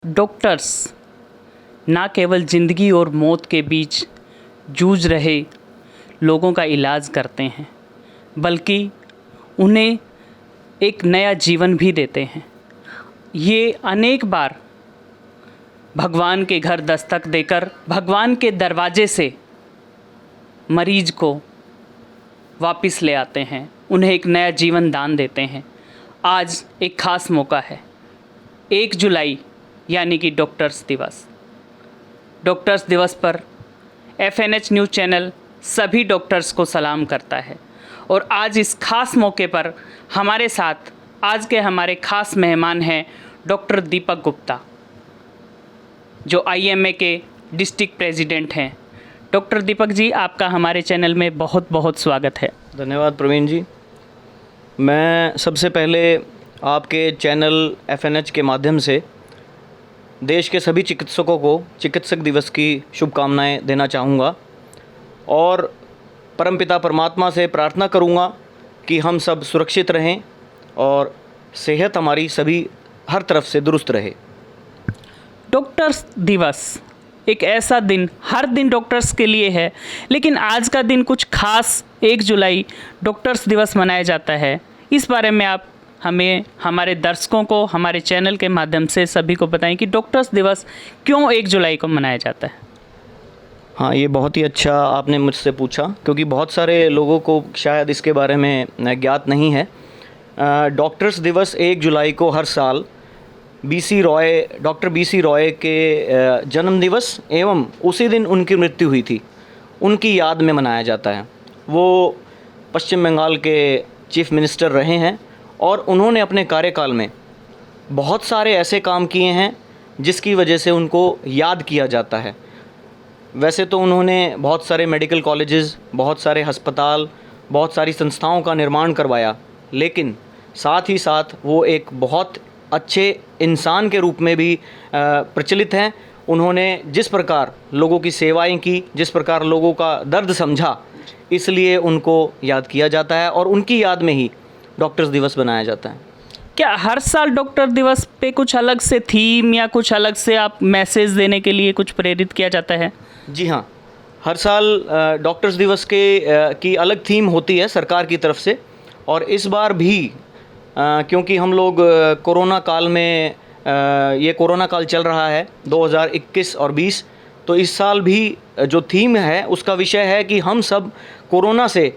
Doctors ना केवल ज़िंदगी और मौत के बीच जूझ रहे लोगों का इलाज करते हैं, बल्कि उन्हें एक नया जीवन भी देते हैं। ये अनेक बार भगवान के घर दस्तक देकर भगवान के दरवाजे से मरीज को वापस ले आते हैं, उन्हें एक नया जीवन दान देते हैं। आज एक ख़ास मौका है, 1 जुलाई यानी कि डॉक्टर्स दिवस। डॉक्टर्स दिवस पर FNH न्यूज़ चैनल सभी डॉक्टर्स को सलाम करता है और आज इस खास मौके पर हमारे साथ आज के हमारे ख़ास मेहमान हैं डॉक्टर दीपक गुप्ता, जो IMA के डिस्ट्रिक्ट प्रेसिडेंट हैं। डॉक्टर दीपक जी, आपका हमारे चैनल में बहुत बहुत स्वागत है। धन्यवाद प्रवीण जी। मैं सबसे पहले आपके चैनल FNH के माध्यम से देश के सभी चिकित्सकों को चिकित्सक दिवस की शुभकामनाएं देना चाहूँगा और परमपिता परमात्मा से प्रार्थना करूँगा कि हम सब सुरक्षित रहें और सेहत हमारी सभी हर तरफ से दुरुस्त रहे। डॉक्टर्स दिवस एक ऐसा दिन, हर दिन डॉक्टर्स के लिए है, लेकिन आज का दिन कुछ खास 1 जुलाई डॉक्टर्स दिवस मनाया जाता है। इस बारे में आप हमें, हमारे दर्शकों को, हमारे चैनल के माध्यम से सभी को बताएं कि डॉक्टर्स दिवस क्यों 1 जुलाई को मनाया जाता है। हाँ, ये बहुत ही अच्छा आपने मुझसे पूछा, क्योंकि बहुत सारे लोगों को शायद इसके बारे में ज्ञात नहीं है। डॉक्टर्स दिवस 1 जुलाई को हर साल डॉक्टर BC रॉय के जन्म दिवस एवं उसी दिन उनकी मृत्यु हुई थी, उनकी याद में मनाया जाता है। वो पश्चिम बंगाल के चीफ मिनिस्टर रहे हैं और उन्होंने अपने कार्यकाल में बहुत सारे ऐसे काम किए हैं जिसकी वजह से उनको याद किया जाता है। वैसे तो उन्होंने बहुत सारे मेडिकल कॉलेजेस, बहुत सारे अस्पताल, बहुत सारी संस्थाओं का निर्माण करवाया, लेकिन साथ ही साथ वो एक बहुत अच्छे इंसान के रूप में भी प्रचलित हैं। उन्होंने जिस प्रकार लोगों की सेवाएं की, जिस प्रकार लोगों का दर्द समझा, इसलिए उनको याद किया जाता है और उनकी याद में ही डॉक्टर्स दिवस बनाया जाता है। क्या हर साल डॉक्टर दिवस पे कुछ अलग से थीम या कुछ अलग से आप मैसेज देने के लिए कुछ प्रेरित किया जाता है? जी हाँ, हर साल डॉक्टर्स दिवस की अलग थीम होती है सरकार की तरफ से, और इस बार भी क्योंकि हम लोग कोरोना काल में ये कोरोना काल चल रहा है 2021 और 20, तो इस साल भी जो थीम है उसका विषय है कि हम सब कोरोना से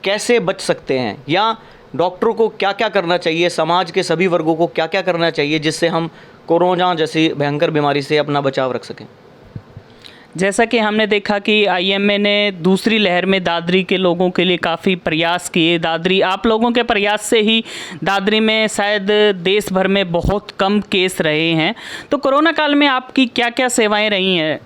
कैसे बच सकते हैं, या डॉक्टरों को क्या क्या करना चाहिए, समाज के सभी वर्गों को क्या क्या करना चाहिए जिससे हम कोरोना जैसी भयंकर बीमारी से अपना बचाव रख सकें। जैसा कि हमने देखा कि IMA ने दूसरी लहर में दादरी के लोगों के लिए काफ़ी प्रयास किए। दादरी, आप लोगों के प्रयास से ही दादरी में शायद देश भर में बहुत कम केस रहे हैं। तो कोरोना काल में आपकी क्या क्या सेवाएं रही हैं?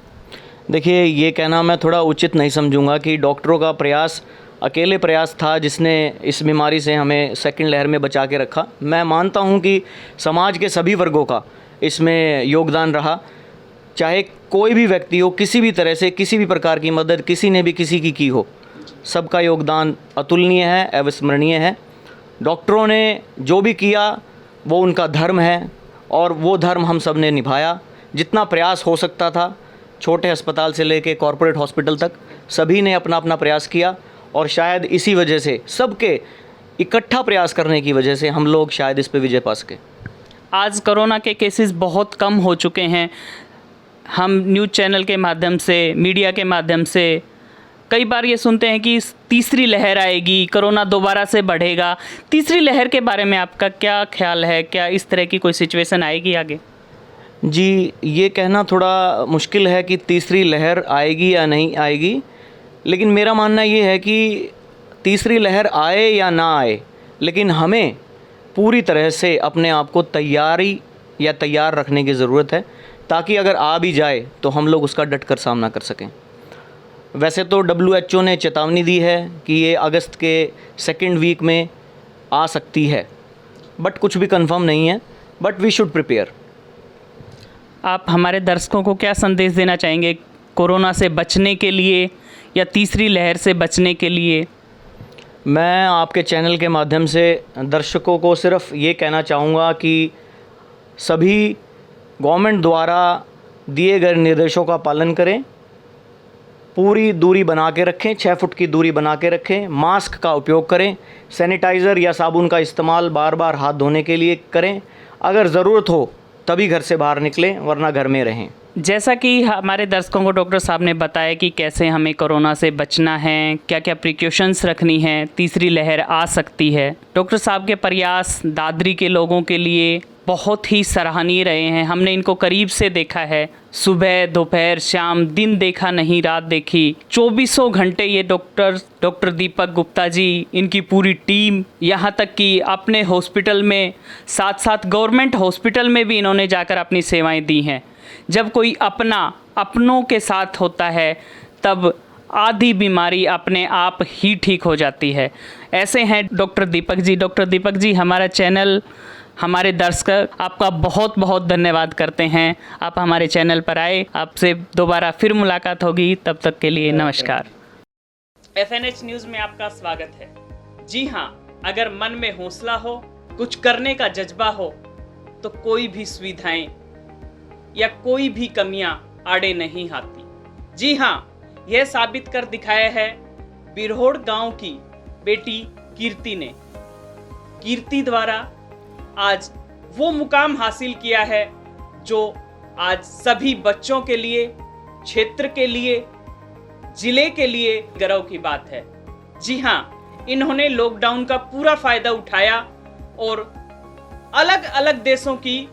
देखिए, ये कहना मैं थोड़ा उचित नहीं समझूंगा कि डॉक्टरों का प्रयास अकेले प्रयास था जिसने इस बीमारी से हमें सेकंड लहर में बचा के रखा। मैं मानता हूं कि समाज के सभी वर्गों का इसमें योगदान रहा। चाहे कोई भी व्यक्ति हो, किसी भी तरह से किसी भी प्रकार की मदद किसी ने भी किसी की हो, सबका योगदान अतुलनीय है, अविस्मरणीय है। डॉक्टरों ने जो भी किया वो उनका धर्म है और वो धर्म हम सब ने निभाया। जितना प्रयास हो सकता था, छोटे अस्पताल से लेके कॉरपोरेट हॉस्पिटल तक, सभी ने अपना अपना प्रयास किया, और शायद इसी वजह से, सबके इकट्ठा प्रयास करने की वजह से हम लोग शायद इस पे विजय पा सके। आज कोरोना के केसेस बहुत कम हो चुके हैं। हम न्यूज़ चैनल के माध्यम से, मीडिया के माध्यम से कई बार ये सुनते हैं कि तीसरी लहर आएगी, कोरोना दोबारा से बढ़ेगा। तीसरी लहर के बारे में आपका क्या ख्याल है? क्या इस तरह की कोई सिचुएशन आएगी आगे? जी, ये कहना थोड़ा मुश्किल है कि तीसरी लहर आएगी या नहीं आएगी, लेकिन मेरा मानना ये है कि तीसरी लहर आए या ना आए, लेकिन हमें पूरी तरह से अपने आप को तैयार रखने की ज़रूरत है, ताकि अगर आ भी जाए तो हम लोग उसका डटकर सामना कर सकें। वैसे तो WHO ने चेतावनी दी है कि ये अगस्त के सेकंड वीक में आ सकती है, बट कुछ भी कंफर्म नहीं है, बट वी शुड प्रिपेयर। आप हमारे दर्शकों को क्या संदेश देना चाहेंगे कोरोना से बचने के लिए या तीसरी लहर से बचने के लिए? मैं आपके चैनल के माध्यम से दर्शकों को सिर्फ ये कहना चाहूँगा कि सभी गवर्नमेंट द्वारा दिए गए निर्देशों का पालन करें, पूरी दूरी बना के रखें, 6 फुट की दूरी बना के रखें, मास्क का उपयोग करें, सैनिटाइज़र या साबुन का इस्तेमाल बार बार हाथ धोने के लिए करें, अगर ज़रूरत हो तभी घर से बाहर निकलें, वरना घर में रहें। जैसा कि हमारे दर्शकों को डॉक्टर साहब ने बताया कि कैसे हमें कोरोना से बचना है, क्या क्या प्रिकॉशंस रखनी है, तीसरी लहर आ सकती है। डॉक्टर साहब के प्रयास दादरी के लोगों के लिए बहुत ही सराहनीय रहे हैं। हमने इनको करीब से देखा है, सुबह दोपहर शाम, दिन देखा नहीं रात देखी, 24 घंटे ये डॉक्टर दीपक गुप्ता जी, इनकी पूरी टीम, यहाँ तक कि अपने हॉस्पिटल में साथ साथ गवर्नमेंट हॉस्पिटल में भी इन्होंने जाकर अपनी सेवाएं दी हैं। जब कोई अपनों के साथ होता है तब आधी बीमारी अपने आप ही ठीक हो जाती है। ऐसे हैं डॉक्टर दीपक जी। डॉक्टर दीपक जी, हमारा चैनल, हमारे दर्शक आपका बहुत बहुत धन्यवाद करते हैं। आप हमारे चैनल पर आए, आपसे दोबारा फिर मुलाकात होगी, तब तक के लिए नमस्कार। FNH न्यूज़ में आपका स्वागत है। जी हाँ, अगर मन में हौसला हो, कुछ करने का जज्बा हो, तो कोई भी सुविधाएं या कोई भी कमियां आड़े नहीं आती। जी हाँ, यह साबित कर दिखाया है बिरहोड़ गांव की बेटी कीर्ति ने। कीर्ति द्वारा आज वो मुकाम हासिल किया है जो आज सभी बच्चों के लिए, क्षेत्र के लिए, जिले के लिए गर्व की बात है। जी हाँ, इन्होंने लॉकडाउन का पूरा फायदा उठाया और अलग अलग देशों की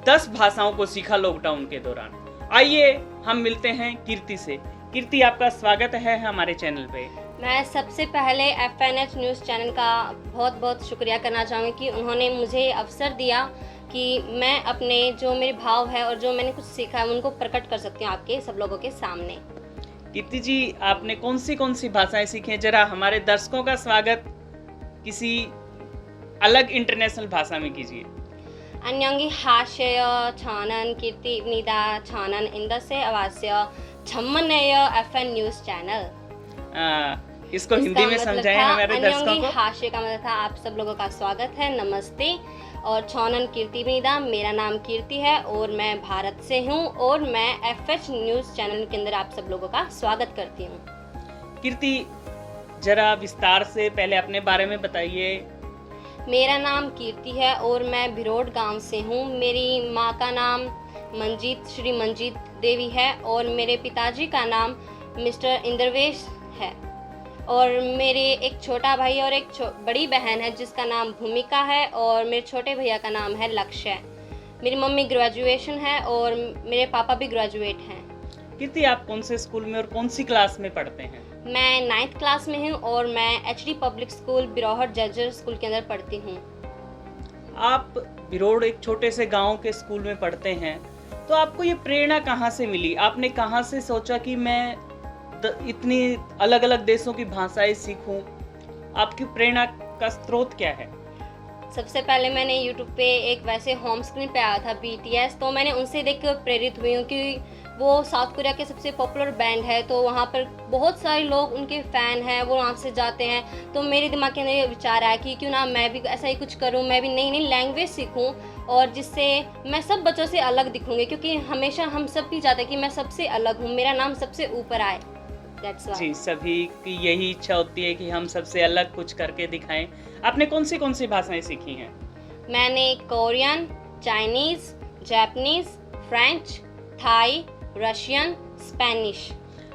10 भाषाओं को सीखा लॉकडाउन के दौरान। आइए हम मिलते हैं कीर्ति से। कीर्ति, आपका स्वागत है हमारे चैनल पे। मैं सबसे पहले FNH न्यूज़ चैनल का बहुत बहुत शुक्रिया करना चाहूँगी कि उन्होंने मुझे अवसर दिया कि मैं अपने जो मेरे भाव है और जो मैंने कुछ सीखा है उनको प्रकट कर सकती हूँ आपके सब लोगों के सामने। कीर्ति जी, आपने कौन सी भाषाएं सीखी हैं? जरा हमारे दर्शकों का स्वागत किसी अलग इंटरनेशनल भाषा में कीजिए। अन्यंगी हाशय छानन कीर्ति निदा छानन इंदसे अवास्य छम्मनय FN न्यूज़ चैनल। इसको हिंदी में समझाएं हमारे दर्शकों को। हाशय का मतलब था आप सब लोगों का स्वागत है, नमस्ते। और छानन कीर्ति निदा, मेरा नाम कीर्ति है और मैं भारत से हूँ और मैं FH न्यूज़ चैनल के अंदर आप सब लोगों का स्वागत करती हूँ। कीर्ति, जरा विस्तार से पहले अपने बारे में बताइए। मेरा नाम कीर्ति है और मैं बिरोड गांव से हूँ। मेरी माँ का नाम श्री मंजीत देवी है और मेरे पिताजी का नाम मिस्टर इंद्रवेश है और मेरे एक छोटा भाई और एक बड़ी बहन है जिसका नाम भूमिका है और मेरे छोटे भैया का नाम है लक्ष्य। मेरी मम्मी ग्रेजुएशन है और मेरे पापा भी ग्रेजुएट हैं। कीर्ति, आप कौन से स्कूल में और कौन सी क्लास में पढ़ते हैं? मैं 9th क्लास में हूँ और मैं HD पब्लिक स्कूल बिरोहट जर्जर स्कूल के अंदर पढ़ती हूँ। आप बिरोड़ एक छोटे से गांव के स्कूल में पढ़ते हैं, तो आपको ये प्रेरणा कहाँ से मिली? आपने कहाँ से सोचा कि मैं इतनी अलग अलग देशों की भाषाएं सीखूं? आपकी प्रेरणा का स्रोत क्या है? सबसे पहले मैंने YouTube पे एक वैसे होम स्क्रीन पे आया था BTS, तो मैंने उनसे देख कर प्रेरित हुई हूँ कि वो साउथ कोरिया के सबसे पॉपुलर बैंड है, तो वहाँ पर बहुत सारे लोग उनके फ़ैन हैं, वो वहाँ से जाते हैं। तो मेरे दिमाग के अंदर ये विचार आया कि क्यों ना मैं भी ऐसा ही कुछ करूँ, मैं भी नई नई लैंग्वेज सीखूँ और जिससे मैं सब बच्चों से अलग दिखूँगी, क्योंकि हमेशा हम सब भी चाहते हैं कि मैं सबसे अलग हूँ, मेरा नाम सबसे ऊपर आए। जी, सभी की यही इच्छा होती है कि हम सबसे अलग कुछ करके दिखाएं। आपने कौन सी भाषाएं सीखी हैं? मैंने Korean, Chinese, Japanese, French, Thai, Russian, Spanish.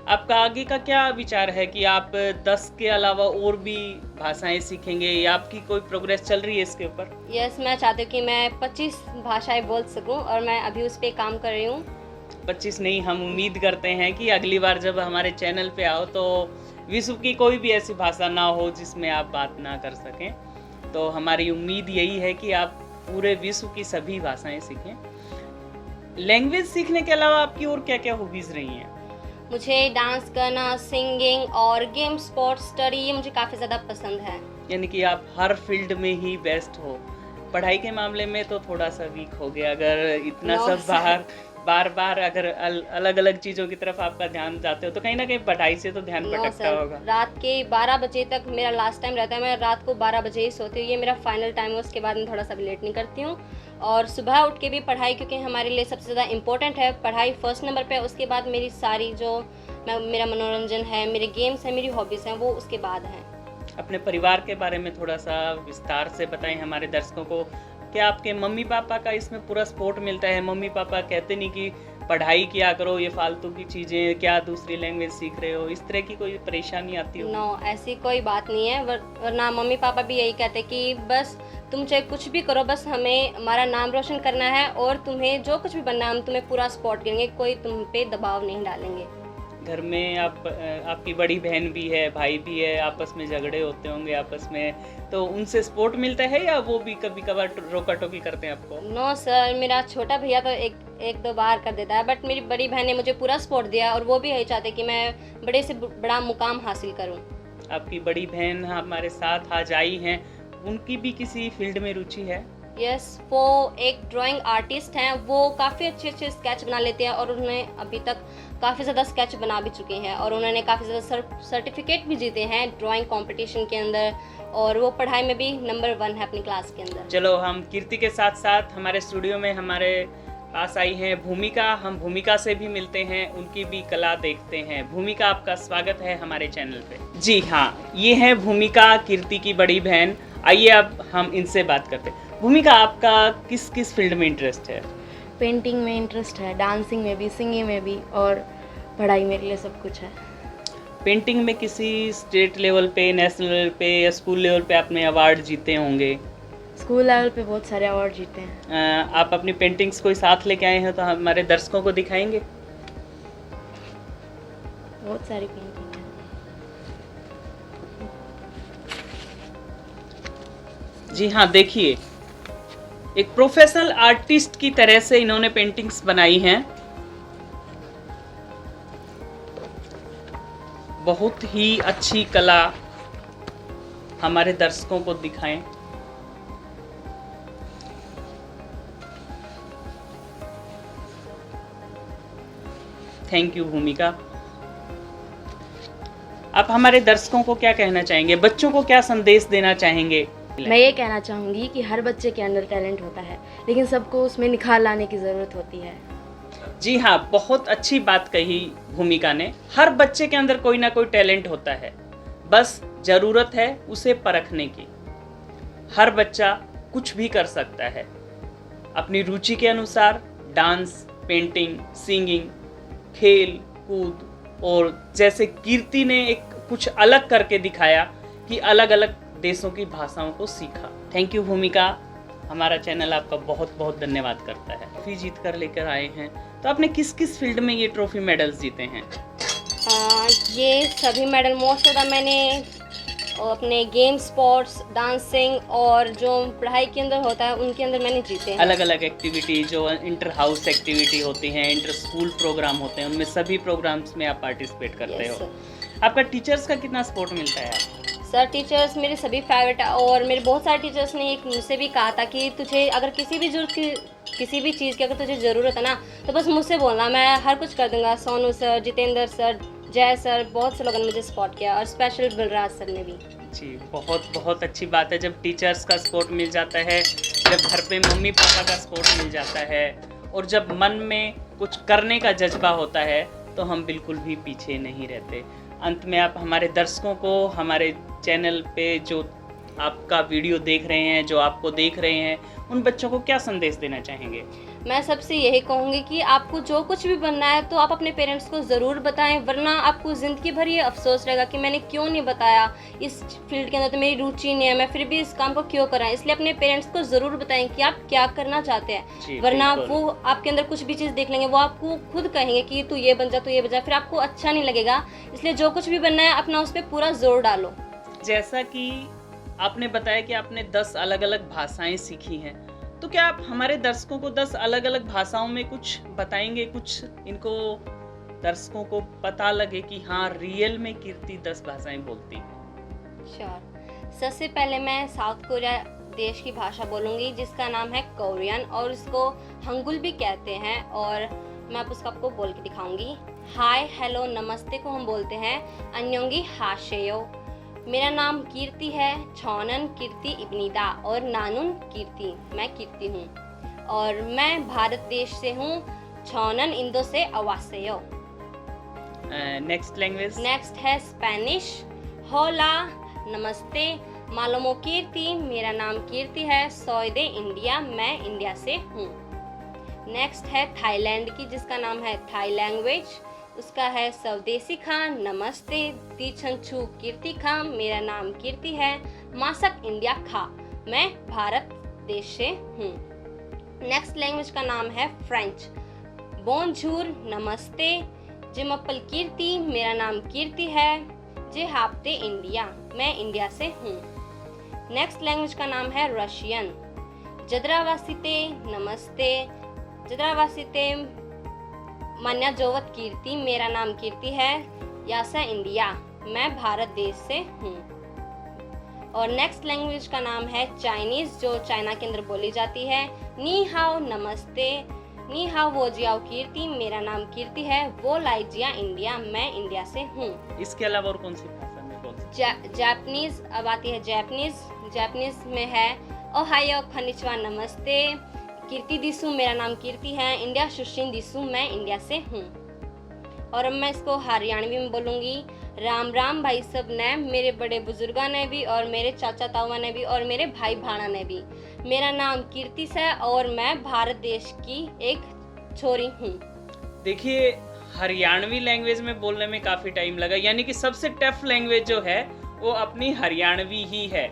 आपका आगे का क्या विचार है कि आप 10 के अलावा और भी भाषाएं सीखेंगे या आपकी कोई प्रोग्रेस चल रही है इसके ऊपर? यस, मैं चाहती हूँ कि मैं 25 भाषाएं बोल सकूं और मैं अभी उस पर काम कर रही हूँ। 25 नहीं, हम उम्मीद करते हैं कि अगली बार जब हमारे चैनल पे आओ तो विश्व की कोई भी ऐसी भाषा ना हो जिसमें आप बात ना कर सकें। तो हमारी उम्मीद यही है कि आप पूरे विश्व की सभी भाषाएं सीखें। लैंग्वेज सीखने के अलावा आपकी और क्या क्या हॉबीज़ रही हैं? मुझे डांस करना, सिंगिंग और गेम, स्पोर्ट्स, स्टडी, ये मुझे काफ़ी ज़्यादा पसंद है। यानी कि आप हर फील्ड में ही बेस्ट हो। पढ़ाई के मामले में तो थोड़ा सा वीक हो गया, अगर इतना सब बाहर बार बार अगर अलग अलग चीज़ों की तरफ आपका ध्यान जाते हो तो कहीं ना कहीं पढ़ाई से तो ध्यान नो भटकता सर, होगा। रात के 12 बजे तक मेरा लास्ट टाइम रहता है। मैं रात को 12 बजे ही सोती हूँ, ये मेरा फाइनल टाइम है। उसके बाद मैं थोड़ा सा भी लेट नहीं करती हूँ। और सुबह उठ के भी पढ़ाई, क्योंकि हमारे लिए सबसे ज़्यादा इम्पोर्टेंट है। पढ़ाई फर्स्ट नंबर पे है, उसके बाद मेरी सारी जो मेरा मनोरंजन है, मेरे गेम्स हैं, मेरी हॉबीज़ हैं, वो उसके बाद हैं। अपने परिवार के बारे में थोड़ा सा विस्तार से बताएं हमारे दर्शकों को। क्या आपके मम्मी पापा का इसमें पूरा सपोर्ट मिलता है? मम्मी पापा कहते नहीं कि पढ़ाई किया करो, ये फालतू की चीज़ें, क्या दूसरी लैंग्वेज सीख रहे हो, इस तरह की कोई परेशानी आती हो? नो, ऐसी कोई बात नहीं है। वरना मम्मी पापा भी यही कहते कि बस तुम चाहे कुछ भी करो, बस हमें हमारा नाम रोशन करना है और तुम्हें जो कुछ भी बनना है हम तुम्हें पूरा सपोर्ट करेंगे, कोई तुम पे दबाव नहीं डालेंगे। घर में आपकी बड़ी बहन भी है, भाई भी है, आपस में झगड़े होते होंगे आपस में, तो उनसे सपोर्ट मिलता है या वो भी कभी कभार रोका टोकी करते हैं आपको? नो सर, मेरा छोटा भैया तो एक दो बार कर देता है, बट मेरी बड़ी बहन ने मुझे पूरा सपोर्ट दिया और वो भी यही चाहते कि मैं बड़े से बड़ा मुकाम हासिल करूं। आपकी बड़ी बहन हमारे साथ आज आई हैं, उनकी भी किसी फील्ड में रुचि है? यस, वो एक ड्राइंग आर्टिस्ट हैं। वो काफ़ी अच्छे अच्छे स्केच बना लेते हैं और उन्होंने अभी तक काफ़ी ज़्यादा स्केच बना भी चुके हैं और उन्होंने काफ़ी ज़्यादा सर्टिफिकेट भी जीते हैं ड्राइंग कंपटीशन के अंदर, और वो पढ़ाई में भी नंबर 1 है अपनी क्लास के अंदर। चलो, हम कीर्ति के साथ साथ हमारे स्टूडियो में हमारे पास आई हैं भूमिका। हम भूमिका से भी मिलते हैं, उनकी भी कला देखते हैं। भूमिका, आपका स्वागत है हमारे चैनल पे। जी हाँ, ये है भूमिका, कीर्ति की बड़ी बहन। आइए अब हम इनसे बात करते हैं। भूमिका, आपका किस किस फील्ड में इंटरेस्ट है? पेंटिंग में इंटरेस्ट है, डांसिंग में भी, सिंगिंग में भी, और पढ़ाई मेरे लिए सब कुछ है। पेंटिंग में किसी स्टेट लेवल पे, नेशनल लेवल पे या स्कूल लेवल पे आपने अवार्ड जीते होंगे? स्कूल लेवल पे बहुत सारे अवार्ड जीते हैं। आप अपनी पेंटिंग्स कोई साथ लेके आए हैं तो हमारे दर्शकों को दिखाएंगे? बहुत सारी पेंटिंग है। जी हाँ, देखिए, एक प्रोफेशनल आर्टिस्ट की तरह से इन्होंने पेंटिंग्स बनाई हैं। बहुत ही अच्छी कला हमारे दर्शकों को दिखाएं। थैंक यू भूमिका। आप हमारे दर्शकों को क्या कहना चाहेंगे? बच्चों को क्या संदेश देना चाहेंगे? मैं ये कहना चाहूँगी कि हर बच्चे के अंदर टैलेंट होता है, लेकिन सबको उसमें निखार लाने की ज़रूरत होती है। जी हाँ, बहुत अच्छी बात कही भूमिका ने। हर बच्चे के अंदर कोई ना कोई टैलेंट होता है, बस ज़रूरत है उसे परखने की। हर बच्चा कुछ भी कर सकता है अपनी रुचि के अनुसार। डांस, पेंटिंग, सिंगिंग, खेल कूद, और जैसे कीर्ति ने एक कुछ अलग करके दिखाया कि अलग अलग देशों की भाषाओं को सीखा। थैंक यू भूमिका। हमारा चैनल आपका बहुत बहुत धन्यवाद करता है। ट्रॉफी जीत कर लेकर आए हैं, तो आपने किस किस फील्ड में ये ट्रॉफी मेडल्स जीते हैं? ये सभी मेडल मोस्ट ऑफ द मैंने अपने गेम, स्पोर्ट्स, डांसिंग और जो पढ़ाई के अंदर होता है उनके अंदर मैंने जीते हैं। अलग अलग एक्टिविटी, जो इंटर हाउस एक्टिविटी होती हैं, इंटर स्कूल प्रोग्राम होते हैं, उनमें सभी प्रोग्राम्स में आप पार्टिसिपेट करते Yes, हो। आपका टीचर्स का कितना सपोर्ट मिलता है आपको? सर, टीचर्स मेरे सभी फेवरेट है और मेरे बहुत सारे टीचर्स ने एक मुझसे भी कहा था कि तुझे अगर किसी भी चीज़ की अगर तुझे ज़रूरत है ना, तो बस मुझसे बोलना, मैं हर कुछ कर दूंगा। सोनू सर, जितेंद्र सर, जय सर, बहुत से लोगों ने मुझे सपोर्ट किया, और स्पेशल बलराज सर ने भी। जी, बहुत बहुत अच्छी बात है जब टीचर्स का सपोर्ट मिल जाता है, जब घर पे मम्मी पापा का सपोर्ट मिल जाता है, और जब मन में कुछ करने का जज्बा होता है तो हम बिल्कुल भी पीछे नहीं रहते। अंत में आप हमारे दर्शकों को, हमारे चैनल पे जो आपका वीडियो देख रहे हैं, जो आपको देख रहे हैं, उन बच्चों को क्या संदेश देना चाहेंगे? मैं सबसे यही कहूँगी कि आपको जो कुछ भी बनना है तो आप अपने पेरेंट्स को ज़रूर बताएं, वरना आपको ज़िंदगी भर ये अफसोस रहेगा कि मैंने क्यों नहीं बताया। इस फील्ड के अंदर तो मेरी रुचि नहीं है, मैं फिर भी इस काम को क्यों करा। इसलिए अपने पेरेंट्स को ज़रूर बताएं कि आप क्या करना चाहते हैं, वरना वो आपके अंदर कुछ भी चीज़ देख लेंगे, वो आपको खुद कहेंगे कि तू ये बन जा, तू ये बन जा, फिर आपको अच्छा नहीं लगेगा। इसलिए जो कुछ भी बनना है अपना उस पर पूरा जोर डालो। जैसा कि आपने बताया कि आपने 10 अलग अलग भाषाएं सीखी हैं, तो क्या आप हमारे दर्शकों को 10 अलग अलग भाषाओं में कुछ बताएंगे? कुछ इनको दर्शकों को पता लगे कि हाँ, रियल में कीर्ति 10 भाषाएं बोलती है। श्योर। सबसे पहले मैं साउथ कोरिया देश की भाषा बोलूँगी जिसका नाम है कोरियन, और इसको हंगुल भी कहते हैं। और मैं अब उसको आपको बोल के दिखाऊंगी। हाय, हेलो, नमस्ते को हम बोलते हैं अन्योंगी हाशेयो। मेरा नाम कीर्ति है, छौनन कीर्ति इब्निदा और नानुन कीर्ति, मैं कीर्ति हूँ और मैं भारत देश से हूँ, छौनन इंदो से अवासेयो। Next language. नेक्स्ट है स्पेनिश। होला, नमस्ते, मालूमो कीर्ति, मेरा नाम कीर्ति है, सोय दे इंडिया, मैं इंडिया से हूँ। नेक्स्ट है थाईलैंड की, जिसका नाम है थाई लैंग्वेज। उसका है स्वदेशी खान, नमस्ते, तीछंछू कीर्ति खां, मेरा नाम कीर्ति है, मासक इंडिया खा, मैं भारत देश से हूँ। नेक्स्ट लैंग्वेज का नाम है फ्रेंच। बोनजूर, नमस्ते, जिमप्पल कीर्ति, मेरा नाम कीर्ति है, जे हाप्ते इंडिया, मैं इंडिया से हूँ। नेक्स्ट लैंग्वेज का नाम है रशियन। जद्रावासिते, नमस्ते, जद्रावासिते, मान्या जोवत कीर्ति, मेरा नाम कीर्ति है, यासा इंडिया, मैं भारत देश से हूँ। और नेक्स्ट लैंग्वेज का नाम है चाइनीज़, जो चाइना के अंदर बोली जाती है। नी हाओ, नमस्ते, नी हाओ वो जियाओ कीर्ति, मेरा नाम कीर्ति है, वो लाइजिया इंडिया, मैं इंडिया से हूँ। इसके अलावा और कौन सी भाषा में बोल सकते जापानीज अब आती है जापानीज। जापानीज में है ओहायो खनिचवा, नमस्ते, कीर्ति दिसु, मेरा नाम कीर्ति है, इंडिया सुशिन दिसु, मैं इंडिया से हूँ। और अब मैं इसको हरियाणवी में बोलूँगी। राम राम भाई सब ने, मेरे बड़े बुजुर्गा ने भी और मेरे चाचा ताऊआ ने भी और मेरे भाई भाणा ने भी। मेरा नाम कीर्ति है और मैं भारत देश की एक छोरी हूँ। देखिए, हरियाणवी लैंग्वेज में बोलने में काफ़ी टाइम लगा, यानी कि सबसे टफ लैंग्वेज जो है वो अपनी हरियाणवी ही है।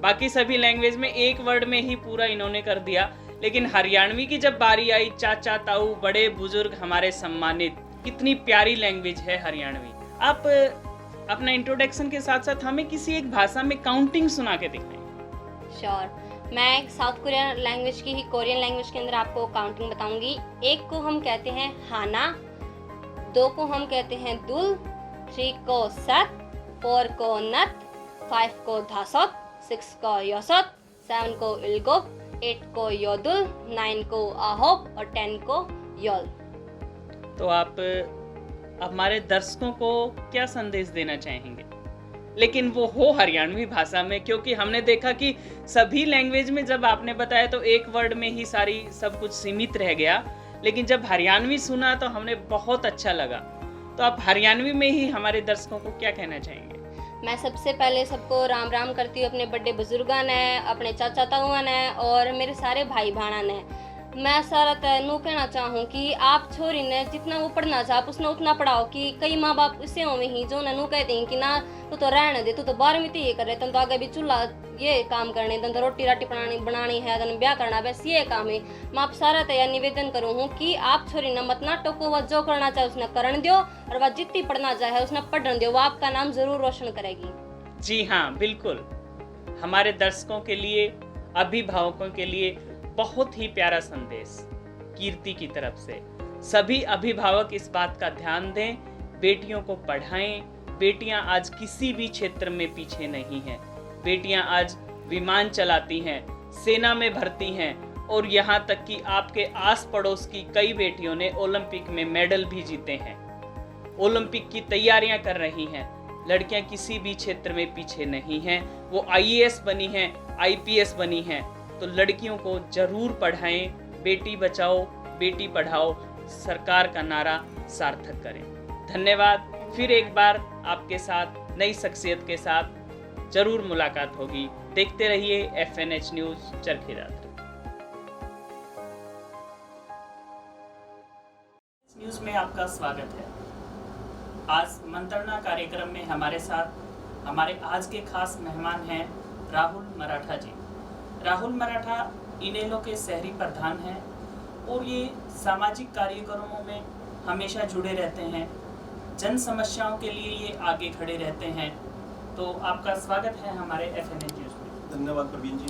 बाकी सभी लैंग्वेज में एक वर्ड में ही पूरा इन्होंने कर दिया, लेकिन हरियाणवी की जब बारी आई, चाचा ताऊ, बड़े बुजुर्ग हमारे सम्मानित, कितनी प्यारी लैंग्वेज है हरियाणवी। आप अपना इंट्रोडक्शन के साथ साथ हमें किसी एक भाषा में काउंटिंग सुना के दिखाएं। श्योर, मैं साउथ कोरियन लैंग्वेज की ही कोरियन लैंग्वेज के अंदर आपको काउंटिंग बताऊंगी। 1 को हम कहते हैं हाना, 2 को हम कहते हैं दुल, 3 को सत, 4 को नत, 5 को धासत, 6 को योसत, 7 को इल्गोप, 8 को योदुल, 9 को आहोप और 10 को योल। तो आप हमारे दर्शकों को क्या संदेश देना चाहेंगे, लेकिन वो हो हरियाणवी भाषा में, क्योंकि हमने देखा कि सभी लैंग्वेज में जब आपने बताया तो एक वर्ड में ही सारी सब कुछ सीमित रह गया, लेकिन जब हरियाणवी सुना तो हमने बहुत अच्छा लगा। तो आप हरियाणवी में ही हमारे दर्शकों को क्या कहना चाहेंगे? मैं सबसे पहले सबको राम राम करती हूँ, अपने बड़े बुजुर्गों ने, अपने चाचा ताऊआ ने और मेरे सारे भाई भाणा ने। मैं सारा तैनू कहना चाहूँ कि आप छोरी ने जितना वो पढ़ना चाह उसने उतना पढ़ाओ, कि कई माँ बाप इससे होवे ही जो ननू कहते हैं कि ना तू तो रहने दे, तू तो 12वीं तो ये कर रहे, तन तो आगे भी चूल्हा ये काम करने, तन तो रोटी राटी बनानी है, तन ब्याह करना, बस ये काम है। मैं आप सारा तैयार निवेदन करूँ हूँ कि आप छोरी ने मत ना टोको, वह जो करना चाहे उसने करन दो और वह जितनी पढ़ना चाहे उसने पढ़न दो, वह आपका नाम जरूर रोशन करेगी। जी हाँ, बिल्कुल। हमारे दर्शकों के लिए, अभिभावकों के लिए बहुत ही प्यारा संदेश कीर्ति की तरफ से। सभी अभिभावक इस बात का ध्यान दें, बेटियों को पढ़ाएं। बेटियां आज किसी भी क्षेत्र में पीछे नहीं हैं। बेटियां आज विमान चलाती हैं, सेना में भर्ती हैं और यहाँ तक कि आपके आस पड़ोस की कई बेटियों ने ओलंपिक में मेडल भी जीते हैं, ओलंपिक की तैयारियां कर रही हैं। लड़कियां किसी भी क्षेत्र में पीछे नहीं हैं। वो IAS बनी हैं, IPS बनी हैं। तो लड़कियों को जरूर पढ़ाएं। बेटी बचाओ, बेटी पढ़ाओ, सरकार का नारा सार्थक करें। धन्यवाद। फिर एक बार आपके साथ नई शख्सियत के साथ जरूर मुलाकात होगी। देखते रहिए FNH news Charkhi Dadri. News में आपका स्वागत है। आज मंत्रणा कार्यक्रम में हमारे साथ हमारे आज के खास मेहमान हैं राहुल मराठा जी। राहुल मराठा इनेलो के शहरी प्रधान हैं और ये सामाजिक कार्यक्रमों में हमेशा जुड़े रहते हैं। जन समस्याओं के लिए ये आगे खड़े रहते हैं। तो आपका स्वागत है हमारे FNH न्यूज़ में। धन्यवाद प्रवीण जी।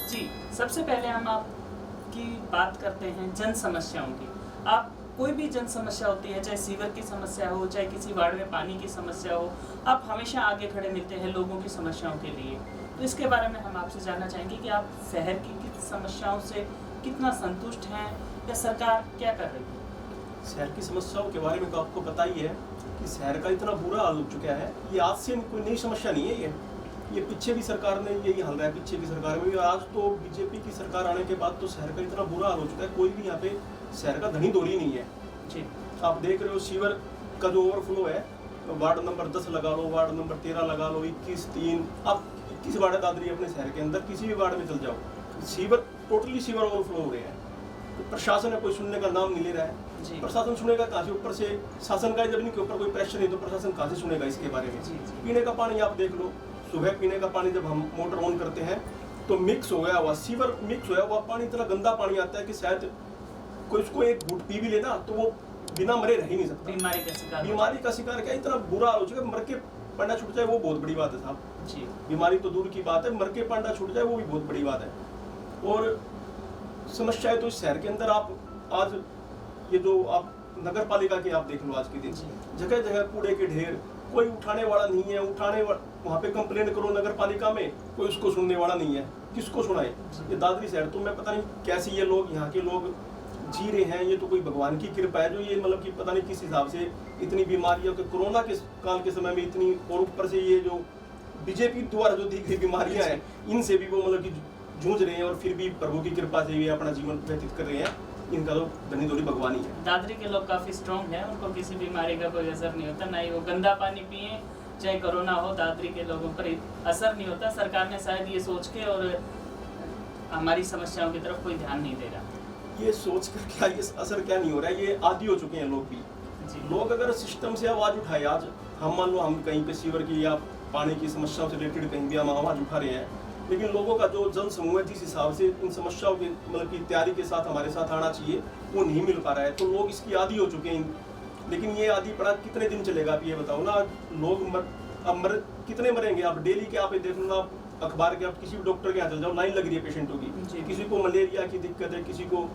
जी, सबसे पहले हम आपकी बात करते हैं जन समस्याओं की। आप कोई भी जन समस्या होती है, चाहे सीवर की समस्या हो, चाहे किसी वार्ड में पानी की समस्या हो, आप हमेशा आगे खड़े मिलते हैं लोगों की समस्याओं के लिए। तो इसके बारे में हम आपसे जानना चाहेंगे कि आप शहर की किस समस्याओं से कितना संतुष्ट हैं या सरकार क्या कर रही है? शहर की समस्याओं के बारे में तो आपको पता ही है कि शहर का इतना बुरा हाल हो चुका है। ये आज से कोई नई समस्या नहीं है। ये पीछे भी सरकार ने यही हाल रहा है, पीछे की सरकार में भी। आज तो बीजेपी की सरकार आने के बाद तो शहर का इतना बुरा हाल हो चुका है, कोई भी यहाँ पे शहर का धनी धोरी नहीं है जी। आप देख रहे हो सीवर का जो ओवरफ्लो है, वार्ड नंबर 10 लगा लो, वार्ड नंबर 13 लगा लो, 21, 3, आप 21 वार्ड है दादरी अपने शहर के अंदर, किसी भी वार्ड में चल जाओ, सीवर टोटली सीवर ओवरफ्लो हो रहे हैं। तो प्रशासन है कोई सुनने का नाम नहीं ले रहा है। जी। प्रशासन सुनेगा कहाँ से? ऊपर से शासन का जब इनके ऊपर कोई प्रेशर नहीं तो प्रशासन कहाँ से सुनेगा इसके बारे में? जी। पीने का पानी आप देख लो, सुबह पीने का पानी जब हम मोटर ऑन करते हैं तो मिक्स हो गया हुआ, सीवर मिक्स होया हुआ पानी, इतना गंदा पानी आता है कि शायद कोई उसको एक घूंट पी भी लेना तो वो बिना मरे रह ही नहीं सकता। बीमारी का शिकार क्या, इतना बुरा हाल हो चुका है। मर के पंडा छूट जाए वो बहुत बड़ी बात है साहब जी। बीमारी तो दूर की बात है, मर के पंडा छूट जाए वो भी बहुत बड़ी बात है। और समस्या है तो इस शहर के अंदर आप आज ये जो आप नगर पालिका के आप देख लो, आज के दिन जगह जगह कूड़े के ढेर, कोई उठाने वाला नहीं है। वहाँ पे कंप्लेंट करो नगर पालिका में, कोई उसको सुनने वाला नहीं है, किसको सुनाए? ये दादरी शहर तो मैं पता नहीं कैसे ये लोग यहाँ के लोग जी रहे हैं। ये तो कोई भगवान की कृपा है जो ये मतलब कि पता नहीं किस हिसाब से इतनी बीमारियों के कोरोना के काल के समय में इतनी, और ऊपर से ये जो बीजेपी द्वारा जो दी गई बीमारियां हैं इनसे भी वो मतलब कि जूझ रहे हैं, और फिर भी प्रभु की कृपा से ये अपना जीवन व्यतीत कर रहे हैं। इनका तो धनी धोरी भगवान ही है। दादरी के लोग काफ़ी स्ट्रॉन्ग हैं, उनको किसी बीमारी का कोई असर नहीं होता, ना ही वो गंदा पानी पिए चाहे कोरोना हो, दादरी के लोगों पर असर नहीं होता। सरकार ने शायद ये सोच के और हमारी समस्याओं की तरफ कोई ध्यान नहीं दे रहा। ये सोच कर क्या ये असर क्या नहीं हो रहा है, ये आदी हो चुके हैं लोग भी। लोग अगर सिस्टम से आवाज़ उठाए, आज हम मान लो हम कहीं पे सीवर की या पानी की समस्याओं से रिलेटेड कहीं भी हम आवाज़ उठा रहे हैं, लेकिन लोगों का जो जन समूह है जिस हिसाब से इन समस्याओं की मतलब की तैयारी के साथ हमारे साथ आना चाहिए वो नहीं मिल पा रहा है। तो लोग इसकी आदी हो चुके हैं। लेकिन ये आदी पड़ा कितने दिन चलेगा आप ये बताओ ना। लोग कितने मरेंगे? आप डेली के आप ये देख लो ना, अखबार के आप किसी भी डॉक्टर के यहाँ चल जाओ, लाइन लग रही है पेशेंटों की। किसी को मलेरिया की दिक्कत है, किसी को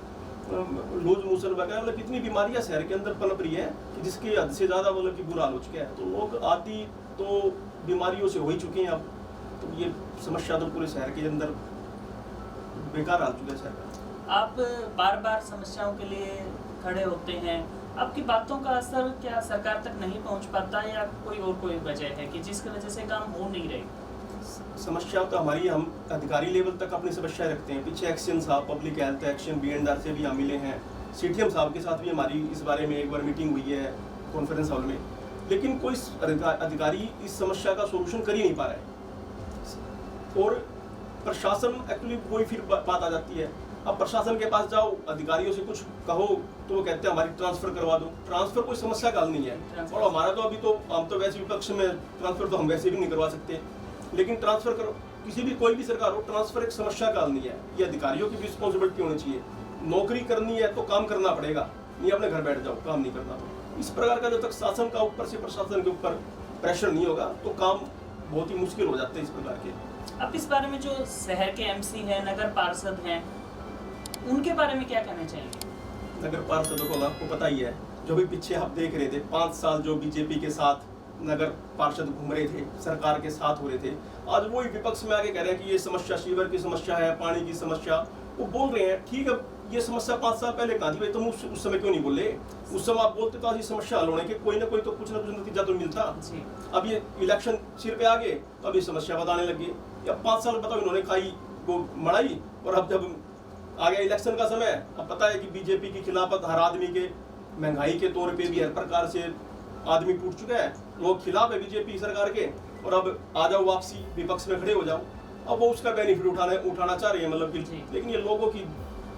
लूज मोशन वगैरह, मतलब कितनी बीमारियां शहर के अंदर पनप रही है कि जिसकी हद से ज़्यादा मतलब कि बुरा हाल हो चुका है। तो लोग आदि तो बीमारियों से हो ही चुके हैं अब। तो ये समस्या तो पूरे शहर के अंदर बेकार आ चुका है शहर का। आप बार बार समस्याओं के लिए खड़े होते हैं, आपकी बातों का असर क्या सरकार तक नहीं पहुंच पाता, या कोई वजह है कि जिसकी वजह से काम हो नहीं रही? समस्या तो हमारी, हम अधिकारी लेवल तक अपनी समस्याएं रखते हैं। पीछे एक्शन साहब, पब्लिक हेल्थ एक्शन BNR से भी हम मिले हैं, CTM साहब के साथ भी हमारी इस बारे में एक बार मीटिंग हुई है कॉन्फ्रेंस हॉल में, लेकिन कोई अधिकारी इस समस्या का सोल्यूशन कर ही नहीं पा रहा है। और प्रशासन एक्चुअली वही फिर बात आ जाती है। अब प्रशासन के पास जाओ, अधिकारियों से कुछ कहो तो वो कहते हैं हमारी ट्रांसफर करवा दो। ट्रांसफर कोई समस्या का हल नहीं है। और हमारा तो अभी तो हम तो वैसे विपक्ष में, ट्रांसफर तो हम वैसे भी नहीं करवा सकते, लेकिन ट्रांसफर करो, किसी भी कोई भी सरकार हो, ट्रांसफर एक समस्या का हल नहीं है। ये अधिकारियों की भी रिस्पॉन्सिबिलिटी होनी चाहिए। नौकरी करनी है तो काम करना पड़ेगा, नहीं अपने घर बैठ जाओ, काम नहीं करना। तो इस प्रकार का जब तक शासन का ऊपर से प्रशासन के ऊपर प्रेशर नहीं होगा तो काम बहुत ही मुश्किल हो जाते हैं इस प्रकार के। अब इस बारे में जो शहर के MC हैं, नगर पार्षद हैं, उनके बारे में क्या कहना चाहिए? नगर पार्षदों को आपको पता ही है, जो भी पीछे आप देख रहे थे 5 साल जो बीजेपी के साथ नगर पार्षद घूम रहे थे, सरकार के साथ हो रहे थे, आज वही विपक्ष में आके कह रहे हैं कि ये समस्या सीवर की समस्या है, पानी की समस्या। वो बोल रहे हैं ठीक है, ये समस्या 5 साल पहले कहाँ थी भाई? तुम उस समय क्यों नहीं बोले? उस समय आप बोलते तो आज ये समस्या हल होने के कोई ना कोई तो कुछ ना कुछ नतीजा तो मिलता। अब ये इलेक्शन सिर पे आ गए तो अब ये समस्या बताने लगे। या 5 साल बताओ इन्होंने खाई वो मड़ाई, और अब जब आ गया इलेक्शन का समय, अब पता है कि बीजेपी की खिलाफत हर आदमी के, महंगाई के तौर पे भी हर प्रकार से आदमी टूट चुका है, लोग खिलाफ है बीजेपी सरकार के। और अब आ जाओ वापसी, विपक्ष में खड़े हो जाओ, अब वो उसका बेनिफिट उठाना चाह रहे हैं मतलब कि। लेकिन ये लोगों की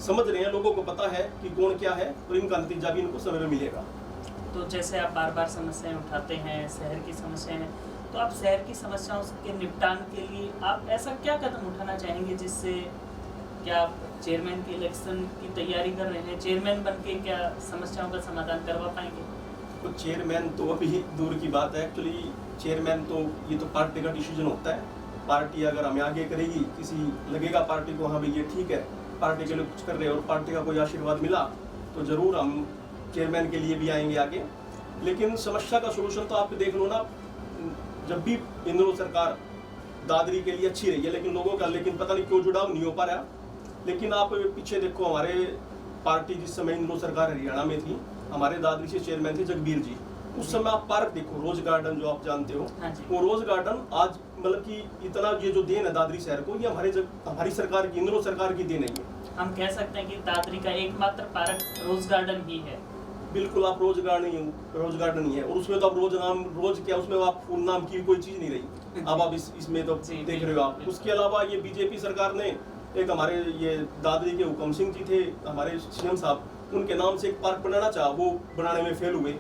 समझ रहे हैं, लोगों को पता है कि कौन क्या है, और इनका नतीजा भी इनको समय में मिलेगा। तो जैसे आप बार बार समस्याएं उठाते हैं, शहर की समस्याएं, तो आप शहर की समस्याओं के निपटान के लिए आप ऐसा क्या कदम उठाना चाहेंगे जिससे, क्या आप चेयरमैन के इलेक्शन की तैयारी कर रहे हैं? चेयरमैन बन के क्या समस्याओं का समाधान करवा पाएंगे? तो चेयरमैन तो अभी दूर की बात है। एक्चुअली चेयरमैन तो ये तो पार्टी का डिसीजन होता है। पार्टी अगर हमें आगे करेगी, किसी लगेगा पार्टी को हाँ भाई ये ठीक है, पार्टी के लिए कुछ कर रहे हैं और पार्टी का कोई आशीर्वाद मिला तो ज़रूर हम चेयरमैन के लिए भी आएंगे आगे। लेकिन समस्या का सोल्यूशन तो आप देख लो ना, जब भी इन दोनों सरकार दादरी के लिए अच्छी रही है, लेकिन लोगों का लेकिन पता नहीं क्यों जुड़ाव नहीं हो पा रहा। लेकिन आप पीछे देखो, हमारे पार्टी जिस समय इन लोग सरकार हरियाणा में थी, हमारे दादरी से चेयरमैन थे जगबीर जी। उस समय आप पार्क देखो, रोज गार्डन जो आप जानते हो, वो रोज गार्डन आज मतलब कि इतना ये जो देन है दादरी शहर को, ये हमारी सरकार की, इन लोग सरकार की देन है। हम कह सकते हैं कि दादरी का एकमात्र पार्क रोज गार्डन ही है। बिल्कुल, आप रोज गार्डन ही है, और उसमें तो आप रोज क्या, उसमें आप फूल नाम की कोई चीज नहीं रही। अब आप इसमें तो देख रहे हो आप। उसके अलावा ये बीजेपी सरकार ने एक हमारे ये दादरी के हुकम सिंह जी थे, हमारे सीएम साहब, उनके नाम से एक पार्क बनाना चाहा, वो बनाने में फेल हुए।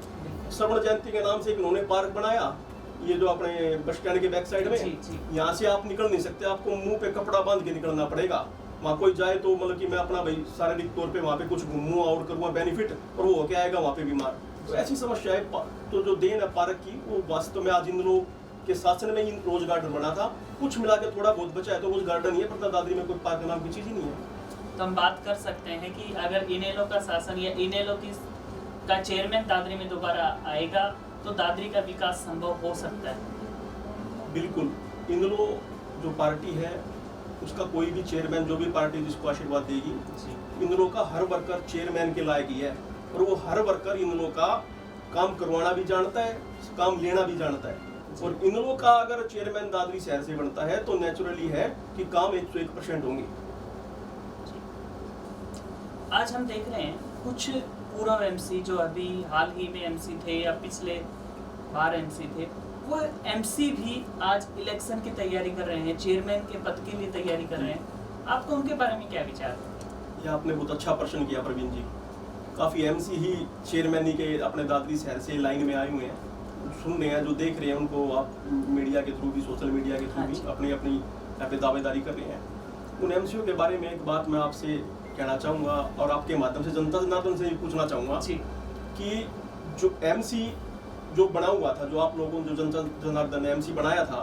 स्वर्ण जयंती के नाम से उन्होंने पार्क बनाया, ये जो अपने बस स्टैंड के बैक साइड में, यहाँ से आप निकल नहीं सकते, आपको मुंह पे कपड़ा बांध के निकलना पड़ेगा। वहाँ कोई जाए तो मतलब कि मैं अपना भाई शारीरिक तौर पे वहाँ पे कुछ घूमूँ और करूँगा बेनिफिट, और वो होके आएगा वहाँ पे बीमार। तो ऐसी समस्या है। तो जो देन है पार्क की, वो वास्तव में आज इन लोगों के शासन में इन रोज गार्डन बना था, कुछ मिला के थोड़ा बहुत बचा है तो रोज गार्डन ही है, पर दादरी में कोई पार्क नाम की चीज़ ही नहीं है। तो हम बात कर सकते हैं कि अगर इनेलो का शासन या इनेलो का चेयरमैन दादरी में दोबारा आएगा तो दादरी का विकास संभव हो सकता है। बिल्कुल, इनेलो जो पार्टी है उसका कोई भी चेयरमैन, जो भी पार्टी जिसको आशीर्वाद देगी, इनेलो का हर वर्कर चेयरमैन के लायक ही है, और वो हर वर्कर इनेलो का काम करवाना भी जानता है, काम लेना भी जानता है। और इनेलो का अगर चेयरमैन दादरी शहर से बनता है तो नेचुरली है कि काम 101% होंगे। आज हम देख रहे हैं कुछ पूर्व एमसी जो अभी हाल ही में एमसी थे या पिछले बार एमसी थे, वो एमसी भी आज इलेक्शन की तैयारी कर रहे हैं, चेयरमैन के पद के लिए तैयारी कर रहे हैं। आपको उनके बारे में क्या विचार है? ये आपने बहुत अच्छा प्रश्न किया प्रवीण जी। काफ़ी एमसी ही चेयरमैन के अपने दादरी शहर से लाइन में आए हुए हैं, सुन रहे हैं, जो देख रहे हैं उनको आप मीडिया के थ्रू भी, सोशल मीडिया के थ्रू भी अपनी यहाँ पे दावेदारी कर रहे हैं। उन एमसीओ के बारे में एक बात मैं आपसे कहना चाहूँगा और आपके माध्यम से जनता जनार्दन से पूछना चाहूँगा कि जो एमसी जो बना हुआ था, जो आप लोगों जो जनता जनार्दन ने एमसी बनाया था,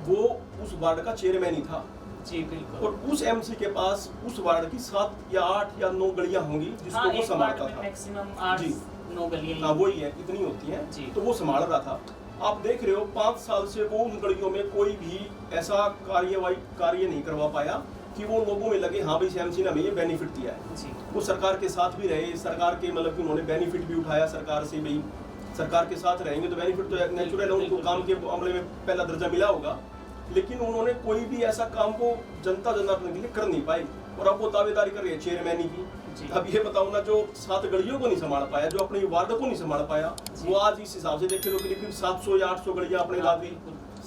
वो उस वार्ड का चेयरमैन ही था। जी बिल्कुल। और उस एमसी के पास उस वार्ड की 7 या 8 या 9 गलियां होंगी जिसको वो संभालता था। मैक्सिमम 8-9 गलियां, हाँ वही है, इतनी होती हैं, तो वो संभाल रहा था। आप देख रहे हो 5 साल से वो उन गलियों में कोई भी ऐसा कार्य नहीं करवा पाया कि वो लोगों में लगे हाँ भाई एमसी ने हमें ये बेनिफिट दिया है। वो सरकार के साथ भी रहे, सरकार के मतलब कि उन्होंने बेनिफिट भी उठाया सरकार से, भाई सरकार के साथ रहेंगे तो बेनिफिट तो नेचुरल है, उनको काम के मामले में पहला दर्जा मिला होगा, लेकिन उन्होंने कोई भी ऐसा काम को जनता जनार्दन के लिए कर नहीं पाई। और अब वो दावेदारी कर रही है चेयरमैन की। अब ये बताओ ना, जो 7 गलियों को नहीं संभाल पाया, जो अपने वार्ड को नहीं संभाल पाया, वो आज इस हिसाब से देखे तो करीब 700 या 800 गलियां अपने दादरी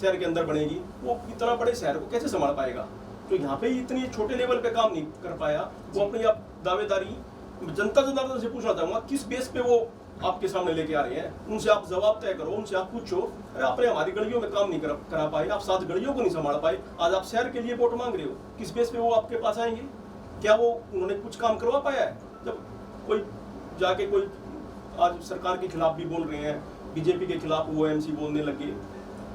शहर के अंदर बनेगी, वो इतना बड़े शहर को कैसे संभाल पाएगा? तो यहाँ पे इतनी छोटे लेवल पे काम नहीं कर पाया वो। अपनी आप दावेदारी जनता जनार्दन से पूछना चाहूँगा, किस बेस पे वो आपके सामने लेके आ रहे हैं? उनसे आप जवाब तय करो, उनसे आप पूछो, अरे आपने हमारी गलियों में काम नहीं करा पाए, आप 7 गलियों को नहीं संभाल पाए, आज आप शहर के लिए वोट मांग रहे हो, किस बेस पे वो आपके पास आएंगे? क्या वो उन्होंने कुछ काम करवा पाया है? जब कोई जाके कोई आज सरकार के खिलाफ भी बोल रहे हैं, बीजेपी के खिलाफ वो एमसी बोलने लगे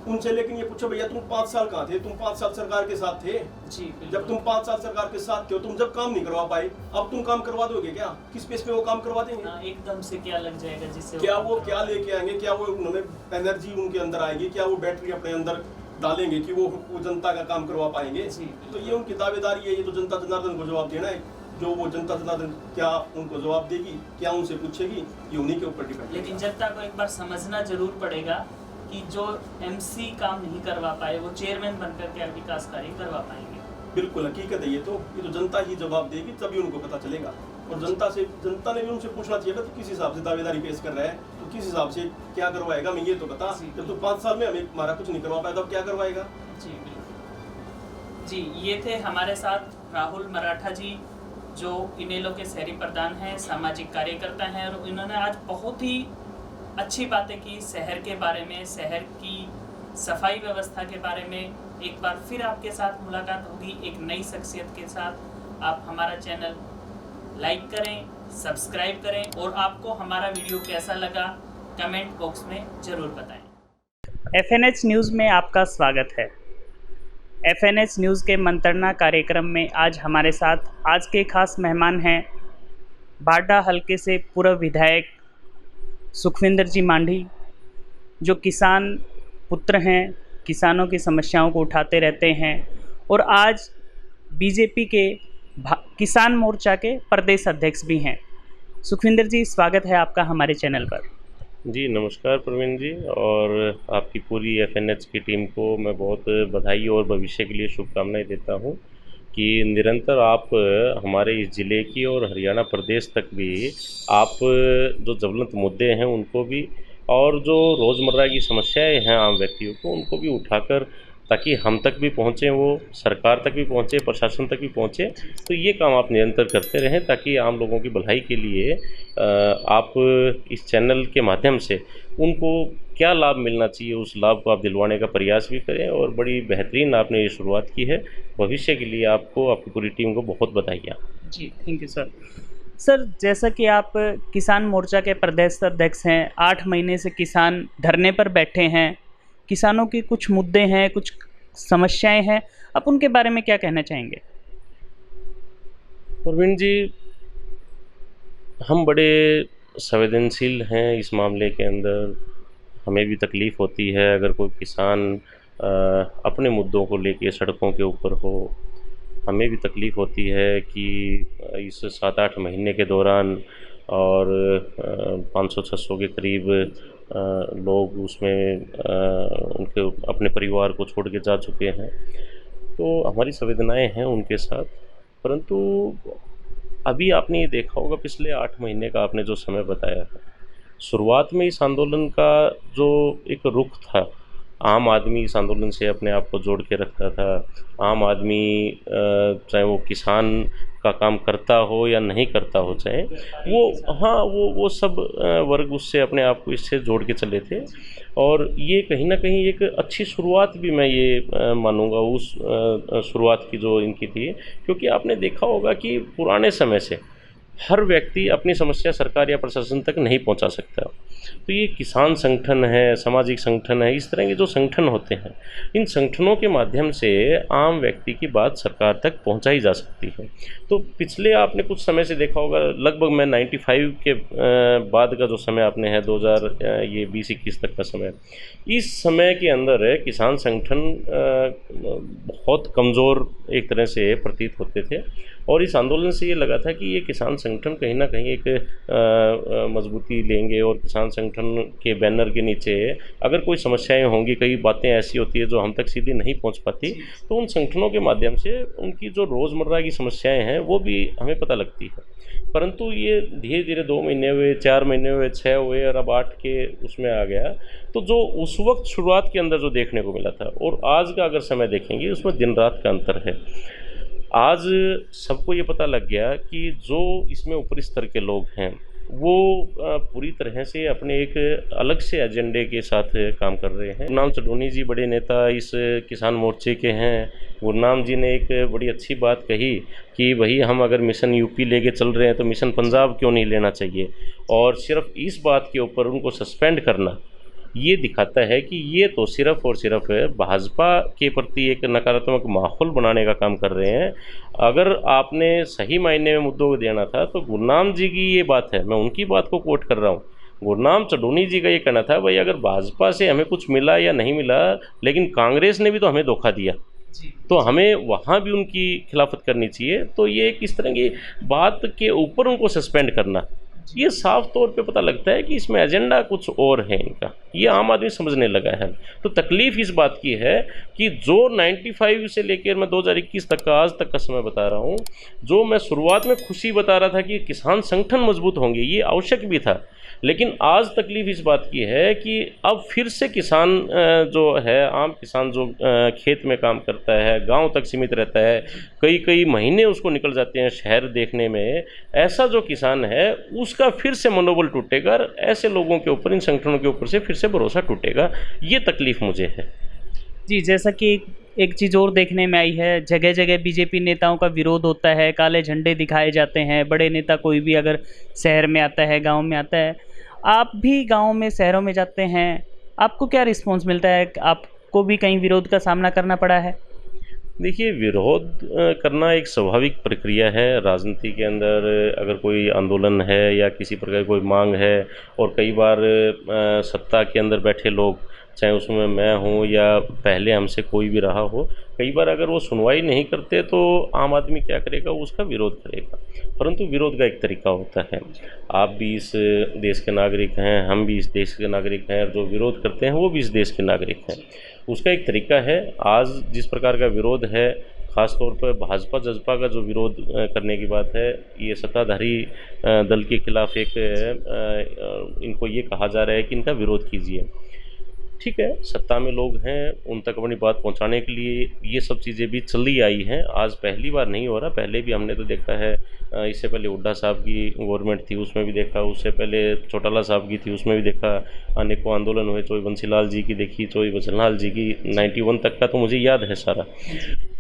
उनसे, लेकिन ये पूछो भैया तुम 5 साल कहाँ थे? तुम 5 साल सरकार के साथ थे। जी, जब तुम 5 साल सरकार के साथ थे हो, तुम जब काम नहीं करवा पाए, अब तुम काम करवा दोगे क्या? किस बेस पे वो काम करवा देंगे? एकदम से क्या लग जाएगा जिससे क्या वो क्या लेके आएंगे? क्या वो उन्होंने एनर्जी उनके अंदर आएगी? क्या वो बैटरी अपने अंदर डालेंगे कि वो जनता का काम करवा पाएंगे? तो ये उनकी दावेदारी है, ये तो जनता जनार्दन को जवाब देना है। जो वो जनता जनार्दन क्या उनको जवाब देगी, क्या उनसे पूछेगी, ये उन्हीं के ऊपर डिपेंड है। लेकिन जनता को एक बार समझना जरूर पड़ेगा कि जो एमसी काम नहीं करवा पाए वो चेयरमैन बनकर क्या विकास कार्य करवा पाएंगे। बिल्कुल हकीकत है, ये तो जनता ही जवाब देगी, तभी उनको पता चलेगा। और जनता ने भी उनसे पूछना चाहिए तो किस हिसाब से दावेदारी पेश कर रहा है, तो किस हिसाब से क्या करवाएगा, मैं ये तो बता। जब तो 5 साल में हमें हमारा कुछ नहीं करवा पाया, तब क्या करवाएगा? जी बिल्कुल। जी, ये थे हमारे साथ राहुल मराठा जी, जो इनेलो के शहरी प्रधान हैं, सामाजिक कार्यकर्ता हैं, और इन्होंने आज बहुत ही अच्छी बातें की शहर के बारे में, शहर की सफाई व्यवस्था के बारे में। एक बार फिर आपके साथ मुलाकात होगी एक नई शख्सियत के साथ। आप हमारा चैनल लाइक करें, सब्सक्राइब करें, और आपको हमारा वीडियो कैसा लगा कमेंट बॉक्स में ज़रूर बताएं। FNH न्यूज़ में आपका स्वागत है। FNH न्यूज़ के मंत्रणा कार्यक्रम में आज हमारे साथ आज के खास मेहमान हैं बाडा हलके से पूर्व विधायक सुखविंदर जी मांढी, जो किसान पुत्र हैं, किसानों की समस्याओं को उठाते रहते हैं, और आज बीजेपी के किसान मोर्चा के प्रदेश अध्यक्ष भी हैं। सुखविंदर जी, स्वागत है आपका हमारे चैनल पर। जी नमस्कार प्रवीण जी, और आपकी पूरी एफएनएच की टीम को मैं बहुत बधाई और भविष्य के लिए शुभकामनाएं देता हूं कि निरंतर आप हमारे इस ज़िले की और हरियाणा प्रदेश तक भी आप जो ज्वलंत मुद्दे हैं उनको भी, और जो रोज़मर्रा की समस्याएं हैं आम व्यक्तियों को, उनको भी उठाकर ताकि हम तक भी पहुँचें, वो सरकार तक भी पहुँचे, प्रशासन तक भी पहुँचे। तो ये काम आप निरंतर करते रहें ताकि आम लोगों की भलाई के लिए आप इस चैनल के माध्यम से उनको क्या लाभ मिलना चाहिए उस लाभ को आप दिलवाने का प्रयास भी करें, और बड़ी बेहतरीन आपने ये शुरुआत की है। भविष्य के लिए आपको, आपकी पूरी टीम को बहुत बधाइयाँ। जी थैंक यू सर। सर, जैसा कि आप किसान मोर्चा के प्रदेश अध्यक्ष हैं, 8 महीने से किसान धरने पर बैठे हैं, किसानों के कुछ मुद्दे हैं, कुछ समस्याएं हैं, आप उनके बारे में क्या कहना चाहेंगे? प्रवीण जी, हम बड़े संवेदनशील हैं इस मामले के अंदर। हमें भी तकलीफ़ होती है अगर कोई किसान अपने मुद्दों को लेके सड़कों के ऊपर हो। हमें भी तकलीफ़ होती है कि इस 7-8 महीने के दौरान और 500-600 के करीब लोग उसमें उनके अपने परिवार को छोड़ के जा चुके हैं। तो हमारी संवेदनाएं हैं उनके साथ, परंतु अभी आपने ये देखा होगा पिछले 8 महीने का आपने जो समय बताया है, शुरुआत में इस आंदोलन का जो एक रुख था, आम आदमी इस आंदोलन से अपने आप को जोड़ के रखता था। आम आदमी चाहे वो किसान का काम करता हो या नहीं करता हो, चाहे वो सब वर्ग उससे अपने आप को इससे जोड़ के चले थे। और ये कहीं ना कहीं एक अच्छी शुरुआत भी मैं ये मानूंगा उस शुरुआत की जो इनकी थी, क्योंकि आपने देखा होगा कि पुराने समय से हर व्यक्ति अपनी समस्या सरकार या प्रशासन तक नहीं पहुंचा सकता। तो ये किसान संगठन है, सामाजिक संगठन है, इस तरह के जो संगठन होते हैं, इन संगठनों के माध्यम से आम व्यक्ति की बात सरकार तक पहुंचाई जा सकती है। तो पिछले आपने कुछ समय से देखा होगा, लगभग मैं 95 के बाद का जो समय आपने है 2020-21 तक का समय, इस समय के अंदर किसान संगठन बहुत कमज़ोर एक तरह से प्रतीत होते थे। और इस आंदोलन से ये लगा था कि ये किसान संगठन कहीं ना कहीं एक मजबूती लेंगे, और किसान संगठन के बैनर के नीचे अगर कोई समस्याएं होंगी, कई बातें ऐसी होती है जो हम तक सीधी नहीं पहुंच पाती, तो उन संगठनों के माध्यम से उनकी जो रोज़मर्रा की समस्याएं हैं वो भी हमें पता लगती है। परंतु ये धीरे धीरे 2 महीने हुए, 4 महीने हुए, 6 हुए, और अब 8 के उसमें आ गया। तो जो उस वक्त शुरुआत के अंदर जो देखने को मिला था और आज का अगर समय देखेंगे, उसमें दिन रात का अंतर है। आज सबको ये पता लग गया कि जो इसमें ऊपरी स्तर के लोग हैं वो पूरी तरह से अपने एक अलग से एजेंडे के साथ काम कर रहे हैं। गुरनाम चडोनी जी बड़े नेता इस किसान मोर्चे के हैं। गुरनाम जी ने एक बड़ी अच्छी बात कही कि भाई हम अगर मिशन यूपी लेके चल रहे हैं तो मिशन पंजाब क्यों नहीं लेना चाहिए, और सिर्फ इस बात के ऊपर उनको सस्पेंड करना ये दिखाता है कि ये तो सिर्फ और सिर्फ भाजपा के प्रति एक नकारात्मक माहौल बनाने का काम कर रहे हैं। अगर आपने सही मायने में मुद्दों को देना था तो गुरनाम जी की ये बात है, मैं उनकी बात को कोट कर रहा हूँ। गुरनाम चडोनी जी का ये कहना था, भाई अगर भाजपा से हमें कुछ मिला या नहीं मिला, लेकिन कांग्रेस ने भी तो हमें धोखा दिया, तो हमें वहाँ भी उनकी खिलाफत करनी चाहिए। तो ये किस तरह की बात के ऊपर उनको सस्पेंड करना, ये साफ तौर पे पता लगता है कि इसमें एजेंडा कुछ और है इनका, ये आम आदमी समझने लगा है। तो तकलीफ़ इस बात की है कि जो 95 से लेकर मैं 2021 तक का आज तक का समय बता रहा हूँ, जो मैं शुरुआत में खुशी बता रहा था कि किसान संगठन मजबूत होंगे, ये आवश्यक भी था, लेकिन आज तकलीफ़ इस बात की है कि अब फिर से किसान जो है, आम किसान जो खेत में काम करता है, गांव तक सीमित रहता है, कई कई महीने उसको निकल जाते हैं शहर देखने में, ऐसा जो किसान है उसका फिर से मनोबल टूटेगा, ऐसे लोगों के ऊपर, इन संगठनों के ऊपर से फिर से भरोसा टूटेगा। ये तकलीफ़ मुझे है। जी, जैसा कि एक चीज़ और देखने में आई है, जगह जगह बीजेपी नेताओं का विरोध होता है, काले झंडे दिखाए जाते हैं। बड़े नेता कोई भी अगर शहर में आता है, गांव में आता है, आप भी गांव में, शहरों में जाते हैं, आपको क्या रिस्पांस मिलता है? आपको भी कहीं विरोध का सामना करना पड़ा है? देखिए, विरोध करना एक स्वाभाविक प्रक्रिया है राजनीति के अंदर। अगर कोई आंदोलन है या किसी प्रकार की कोई मांग है, और कई बार सत्ता के अंदर बैठे लोग चाहे उसमें मैं हूँ या पहले हमसे कोई भी रहा हो। कई बार अगर वो सुनवाई नहीं करते तो आम आदमी क्या करेगा, उसका विरोध करेगा। परंतु विरोध का एक तरीका होता है। आप भी इस देश के नागरिक हैं, हम भी इस देश के नागरिक हैं, और जो विरोध करते हैं वो भी इस देश के नागरिक हैं। उसका एक तरीका है। आज जिस प्रकार का विरोध है, ख़ास तौर पर भाजपा जजपा का जो विरोध करने की बात है, ये सत्ताधारी दल के खिलाफ एक इनको ये कहा जा रहा है कि इनका विरोध कीजिए। ठीक है, सत्ता में लोग हैं, उन तक अपनी बात पहुंचाने के लिए ये सब चीज़ें भी चली आई हैं। आज पहली बार नहीं हो रहा, पहले भी हमने तो देखा है। इससे पहले हुड्डा साहब की गवर्नमेंट थी, उसमें भी देखा। उससे पहले चौटाला साहब की थी, उसमें भी देखा। अनेकों आंदोलन हुए, चोई बंसीलाल जी की देखी, चोई बंसीलाल जी की 91 तक का तो मुझे याद है सारा।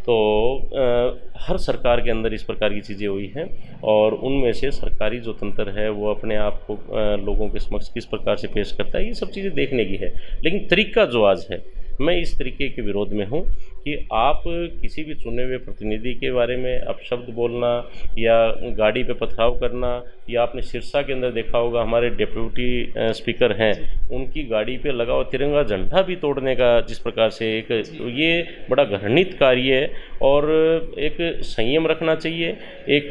तो हर सरकार के अंदर इस प्रकार की चीज़ें हुई हैं, और उनमें से सरकारी जो तंत्र है वो अपने आप को लोगों के समक्ष किस प्रकार से पेश करता है, ये सब चीज़ें देखने की है। लेकिन तरीका जो आज है, मैं इस तरीके के विरोध में हूँ कि आप किसी भी चुने हुए प्रतिनिधि के बारे में अपशब्द बोलना या गाड़ी पे पथराव करना, या आपने सिरसा के अंदर देखा होगा हमारे डिप्टी स्पीकर हैं, उनकी गाड़ी पे लगा हुआ तिरंगा झंडा भी तोड़ने का जिस प्रकार से एक ये बड़ा घृणित कार्य है। और एक संयम रखना चाहिए। एक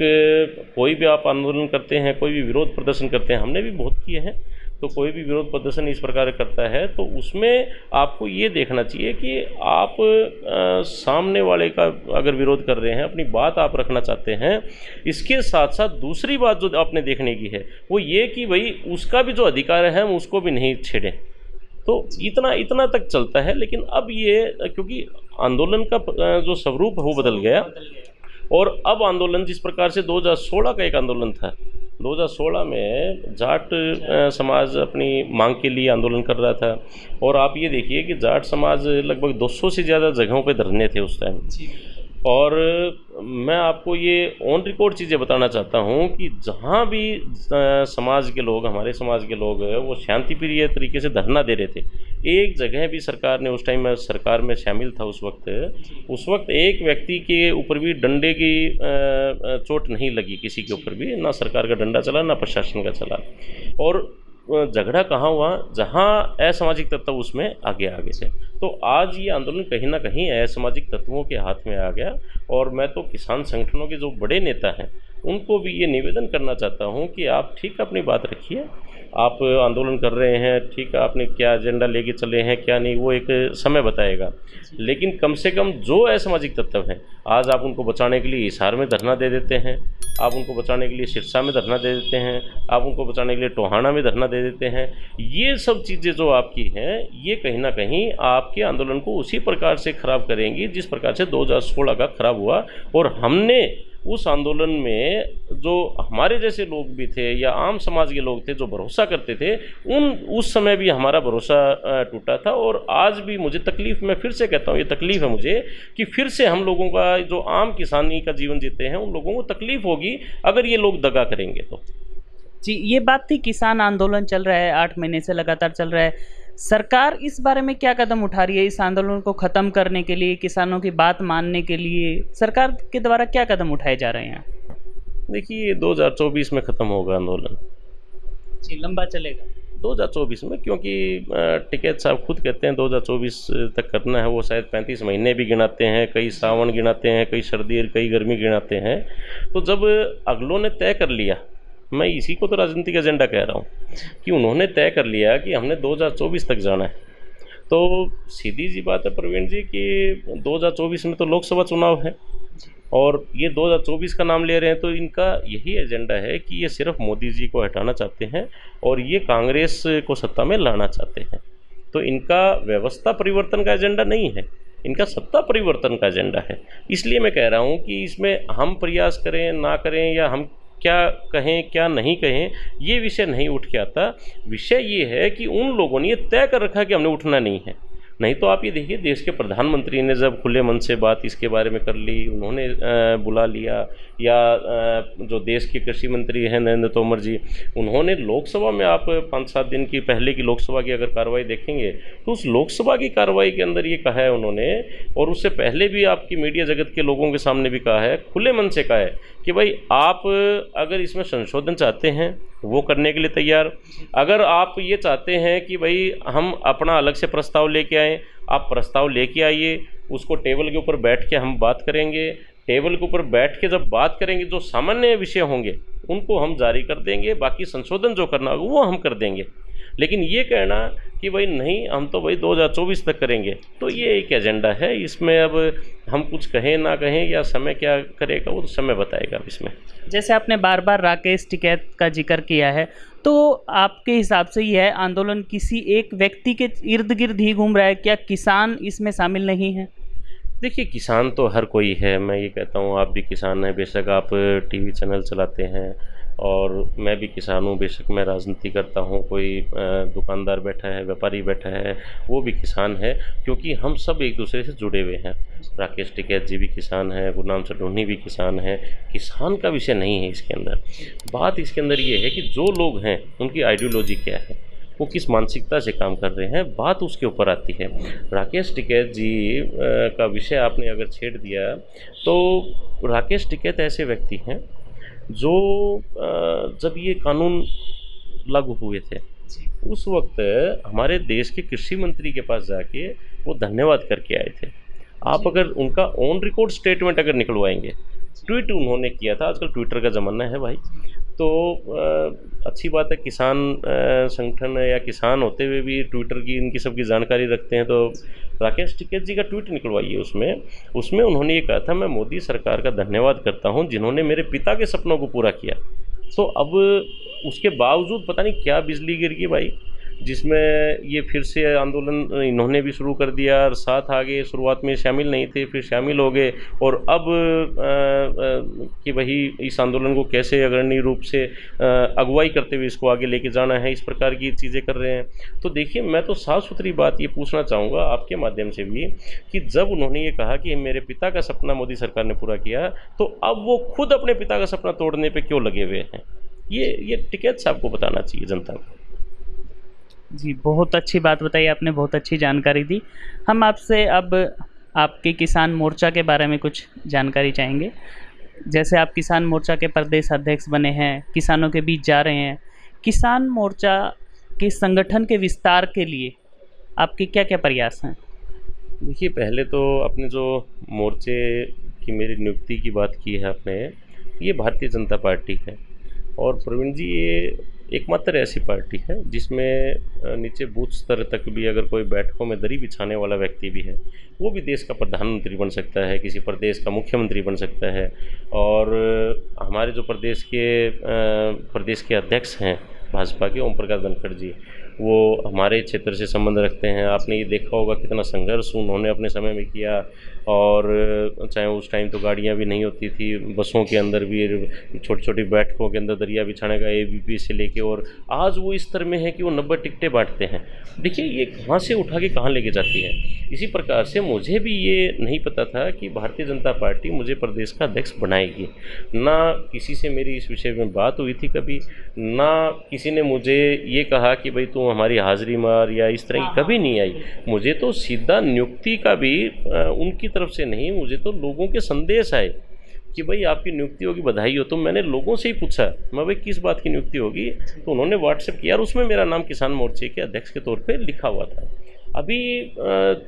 कोई भी आप आंदोलन करते हैं, कोई भी विरोध प्रदर्शन करते हैं, हमने भी बहुत किए हैं, तो कोई भी विरोध प्रदर्शन इस प्रकार करता है तो उसमें आपको ये देखना चाहिए कि आप सामने वाले का अगर विरोध कर रहे हैं, अपनी बात आप रखना चाहते हैं, इसके साथ साथ दूसरी बात जो आपने देखने की है वो ये कि भाई उसका भी जो अधिकार है हम उसको भी नहीं छेड़ें। तो इतना तक चलता है। लेकिन अब ये क्योंकि आंदोलन का जो स्वरूप है वो बदल गया, और अब आंदोलन जिस प्रकार से 2016 का एक आंदोलन था, 2016 में जाट समाज अपनी मांग के लिए आंदोलन कर रहा था, और आप ये देखिए कि जाट समाज लगभग 200 से ज़्यादा जगहों पे धरने थे उस टाइम। और मैं आपको ये ऑन रिकॉर्ड चीज़ें बताना चाहता हूँ कि जहाँ भी समाज के लोग, हमारे समाज के लोग वो शांतिप्रिय तरीके से धरना दे रहे थे, एक जगह भी सरकार ने, उस टाइम मैं सरकार में शामिल था उस वक्त एक व्यक्ति के ऊपर भी डंडे की चोट नहीं लगी, किसी के ऊपर भी ना सरकार का डंडा चला ना प्रशासन का चला। और झगड़ा कहाँ हुआ, जहाँ असामाजिक तत्व उसमें आगे थे। तो आज ये आंदोलन कहीं ना कहीं असामाजिक तत्वों के हाथ में आ गया। और मैं तो किसान संगठनों के जो बड़े नेता हैं उनको भी ये निवेदन करना चाहता हूँ कि आप ठीक अपनी बात रखिए। आप आंदोलन कर रहे हैं, ठीक है, आपने क्या एजेंडा लेके चले हैं क्या नहीं, वो एक समय बताएगा। लेकिन कम से कम जो असामाजिक तत्व हैं, आज आप उनको बचाने के लिए हिसार में धरना दे देते हैं, आप उनको बचाने के लिए सिरसा में धरना दे देते हैं, आप उनको बचाने के लिए टोहाना में धरना दे देते हैं। ये सब चीज़ें जो आपकी हैं, ये कहीं ना कहीं आपके आंदोलन को उसी प्रकार से ख़राब करेंगी जिस प्रकार से 2016 का ख़राब हुआ। और हमने उस आंदोलन में जो हमारे जैसे लोग भी थे या आम समाज के लोग थे जो भरोसा करते थे, उस समय भी हमारा भरोसा टूटा था। और आज भी मुझे तकलीफ़, मैं फिर से कहता हूँ, ये तकलीफ़ है मुझे कि फिर से हम लोगों का जो आम किसानी का जीवन जीते हैं उन लोगों को तकलीफ़ होगी अगर ये लोग दगा करेंगे तो। जी, ये बात थी। किसान आंदोलन चल रहा है, 8 महीने से लगातार चल रहा है। सरकार इस बारे में क्या कदम उठा रही है इस आंदोलन को ख़त्म करने के लिए, किसानों की बात मानने के लिए सरकार के द्वारा क्या कदम उठाए जा रहे हैं? देखिए, 2024 में ख़त्म होगा आंदोलन। जी, लंबा चलेगा 2024 में, क्योंकि टिकैत साहब खुद कहते हैं 2024 तक करना है। वो शायद 35 महीने भी गिनाते हैं, कई सावन गिनाते हैं, कई सर्दी और कई गर्मी गिनाते हैं। तो जब अगलों ने तय कर लिया, मैं इसी को तो राजनीतिक एजेंडा कह रहा हूँ कि उन्होंने तय कर लिया कि हमने 2024 तक जाना है, तो सीधी सी बात है प्रवीण जी कि 2024 में तो लोकसभा चुनाव है और ये 2024 का नाम ले रहे हैं। तो इनका यही एजेंडा है कि ये सिर्फ मोदी जी को हटाना चाहते हैं और ये कांग्रेस को सत्ता में लाना चाहते हैं। तो इनका व्यवस्था परिवर्तन का एजेंडा नहीं है, इनका सत्ता परिवर्तन का एजेंडा है। इसलिए मैं कह रहा हूँ कि इसमें हम प्रयास करें ना करें या हम क्या कहें क्या नहीं कहें, ये विषय नहीं उठ के आता। विषय ये है कि उन लोगों ने ये तय कर रखा कि हमने उठना नहीं है। नहीं तो आप ये देखिए, देश के प्रधानमंत्री ने जब खुले मन से बात इसके बारे में कर ली, उन्होंने बुला लिया, या जो देश के कृषि मंत्री हैं नरेंद्र तोमर जी, उन्होंने लोकसभा में, आप 5-7 दिन की पहले की लोकसभा की अगर कार्रवाई देखेंगे तो उस लोकसभा की कार्रवाई के अंदर ये कहा है उन्होंने, और उससे पहले भी आपकी मीडिया जगत के लोगों के सामने भी कहा है, खुले मन से कहा है कि भाई आप अगर इसमें संशोधन चाहते हैं वो करने के लिए तैयार, अगर आप ये चाहते हैं कि भाई हम अपना अलग से प्रस्ताव लेके आएँ, आप प्रस्ताव लेके आइए, उसको टेबल के ऊपर बैठ के हम बात करेंगे, टेबल के ऊपर बैठ के जब बात करेंगे जो सामान्य विषय होंगे उनको हम जारी कर देंगे, बाकी संशोधन जो करना होगा वो हम कर देंगे। लेकिन ये कहना कि भाई नहीं हम तो भाई 2024 तक करेंगे, तो ये एक एजेंडा है, इसमें अब हम कुछ कहें ना कहें या समय क्या करेगा वो तो समय बताएगा इसमें। जैसे आपने बार बार राकेश टिकैत का जिक्र किया है, तो आपके हिसाब से यह आंदोलन किसी एक व्यक्ति के इर्द गिर्द ही घूम रहा है, क्या किसान इसमें शामिल नहीं है? देखिए, किसान तो हर कोई है, मैं ये कहता हूँ आप भी किसान हैं, बेशक आप टीवी चैनल चलाते हैं, और मैं भी किसान हूँ, बेशक मैं राजनीति करता हूँ, कोई दुकानदार बैठा है, व्यापारी बैठा है, वो भी किसान है, क्योंकि हम सब एक दूसरे से जुड़े हुए हैं। राकेश टिकैत जी भी किसान हैं, गुरनाम सडोनी भी किसान हैं, किसान का विषय नहीं है इसके अंदर। बात इसके अंदर ये है कि जो लोग हैं उनकी आइडियोलॉजी क्या है, वो किस मानसिकता से काम कर रहे हैं, बात उसके ऊपर आती है। राकेश टिकैत जी का विषय आपने अगर छेड़ दिया, तो राकेश टिकैत ऐसे व्यक्ति हैं जो जब ये कानून लागू हुए थे उस वक्त हमारे देश के कृषि मंत्री के पास जाके वो धन्यवाद करके आए थे। आप अगर उनका ऑन रिकॉर्ड स्टेटमेंट अगर निकलवाएंगे, ट्वीट उन्होंने किया था, आजकल ट्विटर का ज़माना है भाई, तो अच्छी बात है, किसान संगठन या किसान होते हुए भी ट्विटर की इनकी सबकी जानकारी रखते हैं, तो राकेश टिकैत जी का ट्वीट निकलवाइए। उसमें उन्होंने ये कहा था, मैं मोदी सरकार का धन्यवाद करता हूं जिन्होंने मेरे पिता के सपनों को पूरा किया। तो अब उसके बावजूद पता नहीं क्या बिजली गिर गई भाई, जिसमें ये फिर से आंदोलन इन्होंने भी शुरू कर दिया, और साथ आगे शुरुआत में शामिल नहीं थे, फिर शामिल हो गए, और अब कि वही इस आंदोलन को कैसे अग्रणी रूप से अगुवाई करते हुए इसको आगे लेके जाना है, इस प्रकार की चीज़ें कर रहे हैं। तो देखिए, मैं तो साफ सुथरी बात ये पूछना चाहूँगा आपके माध्यम से भी कि जब उन्होंने ये कहा कि मेरे पिता का सपना मोदी सरकार ने पूरा किया, तो अब वो खुद अपने पिता का सपना तोड़ने पर क्यों लगे हुए हैं, ये टिकैत साहब को बताना चाहिए जनता को। जी, बहुत अच्छी बात बताई आपने, बहुत अच्छी जानकारी दी। हम आपसे अब आपके किसान मोर्चा के बारे में कुछ जानकारी चाहेंगे। जैसे आप किसान मोर्चा के प्रदेश अध्यक्ष बने हैं, किसानों के बीच जा रहे हैं, किसान मोर्चा के संगठन के विस्तार के लिए आपके क्या क्या प्रयास हैं? देखिए, पहले तो आपने जो मोर्चे की मेरी नियुक्ति की बात की है आपने, ये भारतीय जनता पार्टी है, और प्रवीण जी ये एकमात्र ऐसी पार्टी है जिसमें नीचे बूथ स्तर तक भी अगर कोई बैठकों में दरी बिछाने वाला व्यक्ति भी है, वो भी देश का प्रधानमंत्री बन सकता है, किसी प्रदेश का मुख्यमंत्री बन सकता है। और हमारे जो प्रदेश के अध्यक्ष हैं भाजपा के, ओम प्रकाश धनखड़ जी, वो हमारे क्षेत्र से संबंध रखते हैं। आपने ये देखा होगा कितना संघर्ष उन्होंने अपने समय में किया, और चाहे उस टाइम तो गाड़ियाँ भी नहीं होती थी, बसों के अंदर भी छोटी छोटी बैठकों के अंदर दरिया बिछाने का ABP से लेके, और आज वो इस स्तर में है कि वो 90 टिकटें बांटते हैं। देखिए, ये कहाँ से उठा के कहाँ लेके जाती है। इसी प्रकार से मुझे भी ये नहीं पता था कि भारतीय जनता पार्टी मुझे प्रदेश का अध्यक्ष बनाएगी, ना किसी से मेरी इस विषय में बात हुई थी कभी, ना किसी ने मुझे ये कहा कि भाई तू हमारी हाजिरी मार, या इस तरह की कभी नहीं आई। मुझे तो सीधा नियुक्ति का भी उनकी तरफ से नहीं, मुझे तो लोगों के संदेश आए कि भाई आपकी नियुक्ति होगी, बधाई हो। तो मैंने लोगों से ही पूछा, मैं भाई किस बात की नियुक्ति होगी, तो उन्होंने व्हाट्सएप किया, और उसमें मेरा नाम किसान मोर्चे के अध्यक्ष के तौर पे लिखा हुआ था। अभी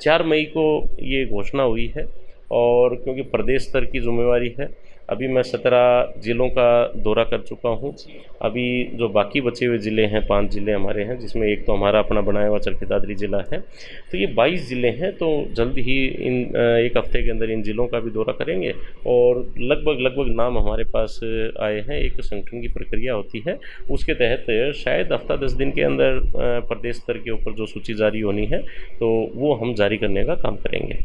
4 मई को ये घोषणा हुई है, और क्योंकि प्रदेश स्तर की जिम्मेवारी है, अभी मैं 17 ज़िलों का दौरा कर चुका हूँ। अभी जो बाकी बचे हुए ज़िले हैं, 5 ज़िले हमारे हैं, जिसमें एक तो हमारा अपना बनाया हुआ चरखी दादरी ज़िला है, तो ये 22 ज़िले हैं। तो जल्द ही इन 1 हफ्ते के अंदर इन ज़िलों का भी दौरा करेंगे, और लगभग नाम हमारे पास आए हैं। एक संगठन की प्रक्रिया होती है, उसके तहत शायद हफ्ता 10 दिन के अंदर प्रदेश स्तर के ऊपर जो सूची जारी होनी है, तो वो हम जारी करने का काम करेंगे।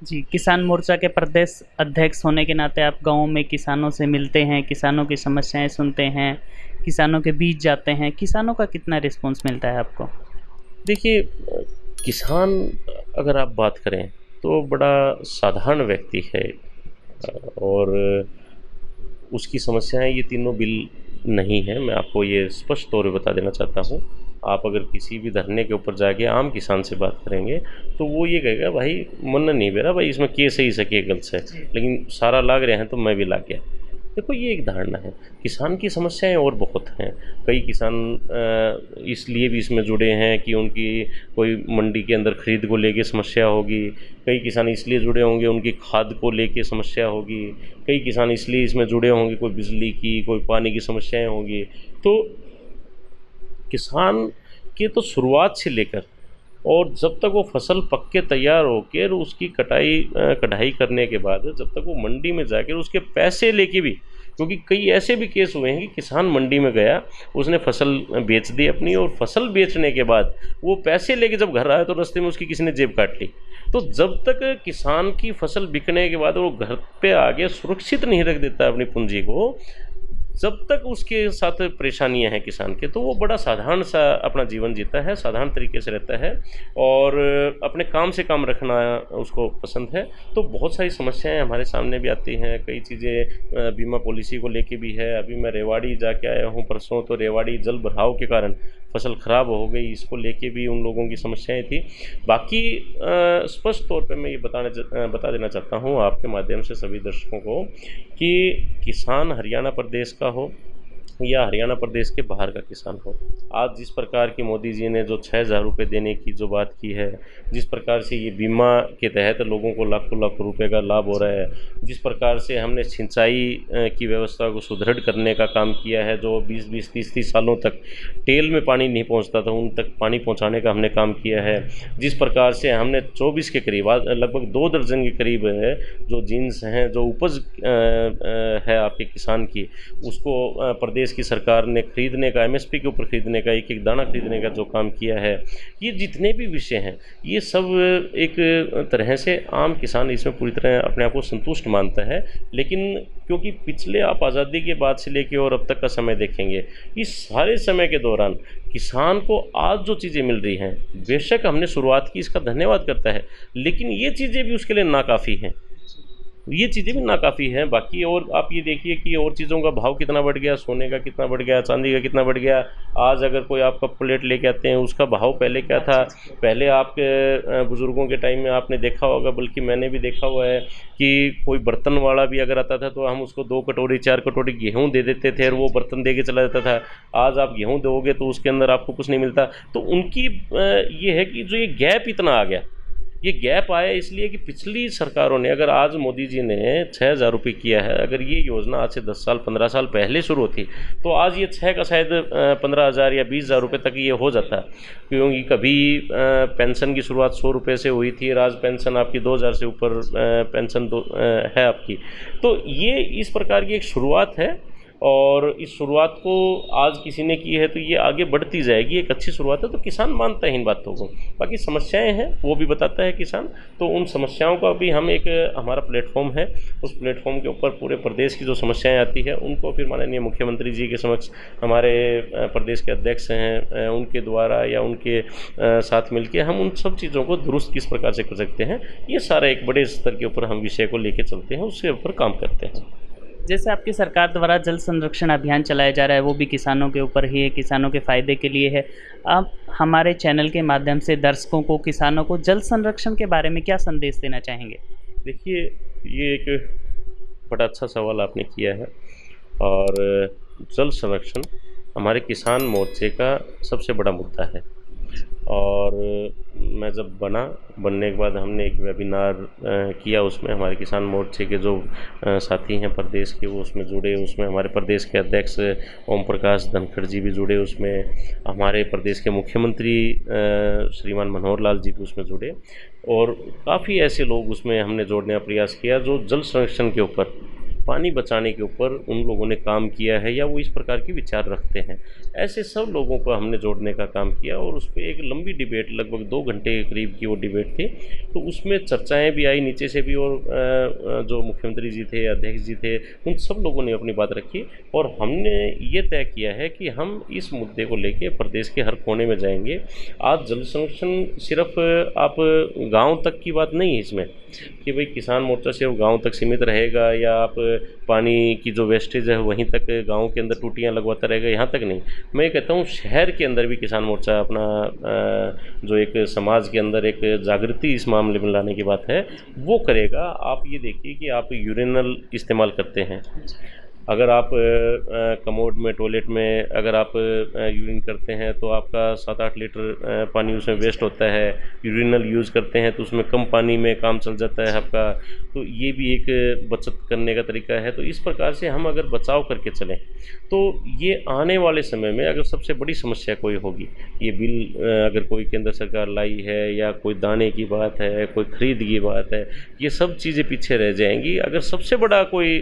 जी, किसान मोर्चा के प्रदेश अध्यक्ष होने के नाते आप गाँव में किसानों से मिलते हैं, किसानों की समस्याएं सुनते हैं, किसानों के बीच जाते हैं, किसानों का कितना रिस्पॉन्स मिलता है आपको? देखिए, किसान अगर आप बात करें तो बड़ा साधारण व्यक्ति है, और उसकी समस्याएं ये तीनों बिल नहीं है। मैं आपको ये स्पष्ट तौर पे बता देना चाहता हूँ। आप अगर किसी भी धरने के ऊपर जाके आम किसान से बात करेंगे तो वो ये कहेगा भाई मन नहीं बेरा भाई इसमें के सही सके गलत से, लेकिन सारा लाग रहे हैं तो मैं भी लाग गया। देखो ये एक धारणा है। किसान की समस्याएं और बहुत हैं। कई किसान इसलिए भी इसमें जुड़े हैं कि उनकी कोई मंडी के अंदर खरीद को लेके समस्या होगी। कई किसान इसलिए जुड़े होंगे उनकी खाद को लेके समस्या होगी। कई किसान इसलिए इसमें जुड़े होंगे कोई बिजली की कोई पानी की समस्याएं होंगी। तो किसान के तो शुरुआत से लेकर और जब तक वो फसल पक के तैयार होकर उसकी कढ़ाई करने के बाद जब तक वो मंडी में जाकर उसके पैसे लेके भी, क्योंकि कई ऐसे भी केस हुए हैं कि किसान मंडी में गया, उसने फसल बेच दी अपनी, और फसल बेचने के बाद वो पैसे लेके जब घर आया तो रास्ते में उसकी किसी ने जेब काट ली। तो जब तक किसान की फसल बिकने के बाद वो घर पे आगे सुरक्षित नहीं रख देता अपनी पूंजी को, जब तक उसके साथ परेशानियां हैं किसान के, तो वो बड़ा साधारण सा अपना जीवन जीता है, साधारण तरीके से रहता है और अपने काम से काम रखना उसको पसंद है। तो बहुत सारी समस्याएं हमारे सामने भी आती हैं। कई चीज़ें बीमा पॉलिसी को लेके भी है। अभी मैं रेवाड़ी जाके आया हूँ परसों, तो रेवाड़ी जल भराव के कारण फसल ख़राब हो गई, इसको लेके भी उन लोगों की समस्याएं थी। बाकी स्पष्ट तौर पे मैं ये बता देना चाहता हूँ आपके माध्यम से सभी दर्शकों को कि किसान हरियाणा प्रदेश का हो या हरियाणा प्रदेश के बाहर का किसान हो, आज जिस प्रकार की मोदी जी ने जो 6,000 रुपये देने की जो बात की है, जिस प्रकार से ये बीमा के तहत लोगों को लाखों लाखों रुपए का लाभ हो रहा है, जिस प्रकार से हमने सिंचाई की व्यवस्था को सुदृढ़ करने का काम किया है, जो 20-20, 30-30 सालों तक टेल में पानी नहीं पहुंचता था उन तक पानी पहुंचाने का हमने काम किया है, जिस प्रकार से हमने 24 के करीब लगभग 2 दर्जन के करीब है जो जीन्स हैं, जो उपज है आपके किसान की, उसको प्रदेश की सरकार ने खरीदने का, एमएसपी के ऊपर खरीदने का, एक एक दाना खरीदने का जो काम किया है, ये जितने भी विषय हैं ये सब एक तरह से आम किसान इसमें पूरी तरह अपने आप को संतुष्ट मानता है। लेकिन क्योंकि पिछले आप आज़ादी के बाद से लेके और अब तक का समय देखेंगे, इस सारे समय के दौरान किसान को आज जो चीज़ें मिल रही हैं, बेशक हमने शुरुआत की इसका धन्यवाद करता है, लेकिन ये चीज़ें भी उसके लिए नाकाफ़ी हैं, ये चीज़ें भी नाकाफ़ी हैं। बाकी और आप ये देखिए कि और चीज़ों का भाव कितना बढ़ गया, सोने का कितना बढ़ गया, चांदी का कितना बढ़ गया। आज अगर कोई आपका प्लेट लेके आते हैं उसका भाव पहले क्या था, पहले आपके बुज़ुर्गों के टाइम में आपने देखा होगा, बल्कि मैंने भी देखा हुआ है कि कोई बर्तन वाला भी अगर आता था तो हम उसको 2 कटोरी 4 कटोरी गेहूँ दे देते थे और वो बर्तन दे के चला जाता था। आज आप गेहूँ दोगे तो उसके अंदर आपको कुछ नहीं मिलता। तो उनकी ये है कि जो ये गैप इतना आ गया, ये गैप आया इसलिए कि पिछली सरकारों ने, अगर आज मोदी जी ने 6,000 रुपये किया है, अगर ये योजना आज से 10 साल 15 साल पहले शुरू होती तो आज ये 6 का शायद 15,000 या 20,000 रुपये तक ये हो जाता। क्योंकि कभी पेंशन की शुरुआत 100 रुपये से हुई थी और आज पेंशन आपकी 2,000 से ऊपर पेंशन है आपकी। तो ये इस प्रकार की एक शुरुआत है और इस शुरुआत को आज किसी ने की है तो ये आगे बढ़ती जाएगी, एक अच्छी शुरुआत है। तो किसान मानता है इन बातों को। बाकी समस्याएं हैं वो भी बताता है किसान, तो उन समस्याओं का भी हम एक हमारा प्लेटफॉर्म है, उस प्लेटफॉर्म के ऊपर पूरे प्रदेश की जो समस्याएं आती है उनको फिर माननीय मुख्यमंत्री जी के समक्ष हमारे प्रदेश के अध्यक्ष हैं उनके द्वारा या उनके साथ मिलके हम उन सब चीज़ों को दुरुस्त किस प्रकार से कर सकते हैं, ये सारा एक बड़े स्तर के ऊपर हम विषय को लेकर चलते हैं, उसके ऊपर काम करते हैं। जैसे आपकी सरकार द्वारा जल संरक्षण अभियान चलाया जा रहा है, वो भी किसानों के ऊपर ही है, किसानों के फ़ायदे के लिए है। आप हमारे चैनल के माध्यम से दर्शकों को, किसानों को जल संरक्षण के बारे में क्या संदेश देना चाहेंगे? देखिए, ये एक बड़ा अच्छा सवाल आपने किया है और जल संरक्षण हमारे किसान मोर्चे का सबसे बड़ा मुद्दा है। और मैं जब बनने के बाद हमने एक वेबिनार किया, उसमें हमारे किसान मोर्चे के जो साथी हैं प्रदेश के वो उसमें जुड़े, उसमें हमारे प्रदेश के अध्यक्ष ओम प्रकाश धनखड़ जी भी जुड़े, उसमें हमारे प्रदेश के मुख्यमंत्री श्रीमान मनोहर लाल जी भी उसमें जुड़े और काफ़ी ऐसे लोग उसमें हमने जोड़ने का प्रयास किया जो जल संरक्षण के ऊपर पानी बचाने के ऊपर उन लोगों ने काम किया है या वो इस प्रकार के विचार रखते हैं। ऐसे सब लोगों को हमने जोड़ने का काम किया और उस पर एक लंबी डिबेट, लगभग 2 घंटे के करीब की वो डिबेट थी। तो उसमें चर्चाएँ भी आई नीचे से भी, और जो मुख्यमंत्री जी थे, अध्यक्ष जी थे, उन सब लोगों ने अपनी बात रखी और हमने ये तय किया है कि हम इस मुद्दे को लेके प्रदेश के हर कोने में जाएंगे। आज जल संरक्षण सिर्फ आप गांव तक की बात नहीं है इसमें कि भाई किसान मोर्चा सिर्फ गांव तक सीमित रहेगा या आप पानी की जो वेस्टेज है वहीं तक गांव के अंदर टूटियां लगवाता रहेगा, यहाँ तक नहीं। मैं कहता हूँ शहर के अंदर भी किसान मोर्चा अपना जो एक समाज के अंदर एक जागृति इस मामले में लाने की बात है वो करेगा। आप ये देखिए कि आप यूरिनल इस्तेमाल करते हैं, अगर आप कमोड में, टॉयलेट में अगर आप यूरिन करते हैं तो आपका 7-8 लीटर पानी उसमें वेस्ट होता है। यूरिनल यूज़ करते हैं तो उसमें कम पानी में काम चल जाता है आपका, तो ये भी एक बचत करने का तरीका है। तो इस प्रकार से हम अगर बचाव करके चलें तो ये आने वाले समय में अगर सबसे बड़ी समस्या कोई होगी, ये बिल अगर कोई केंद्र सरकार लाई है या कोई दाने की बात है, कोई खरीद की बात है, ये सब चीज़ें पीछे रह जाएंगी। अगर सबसे बड़ा कोई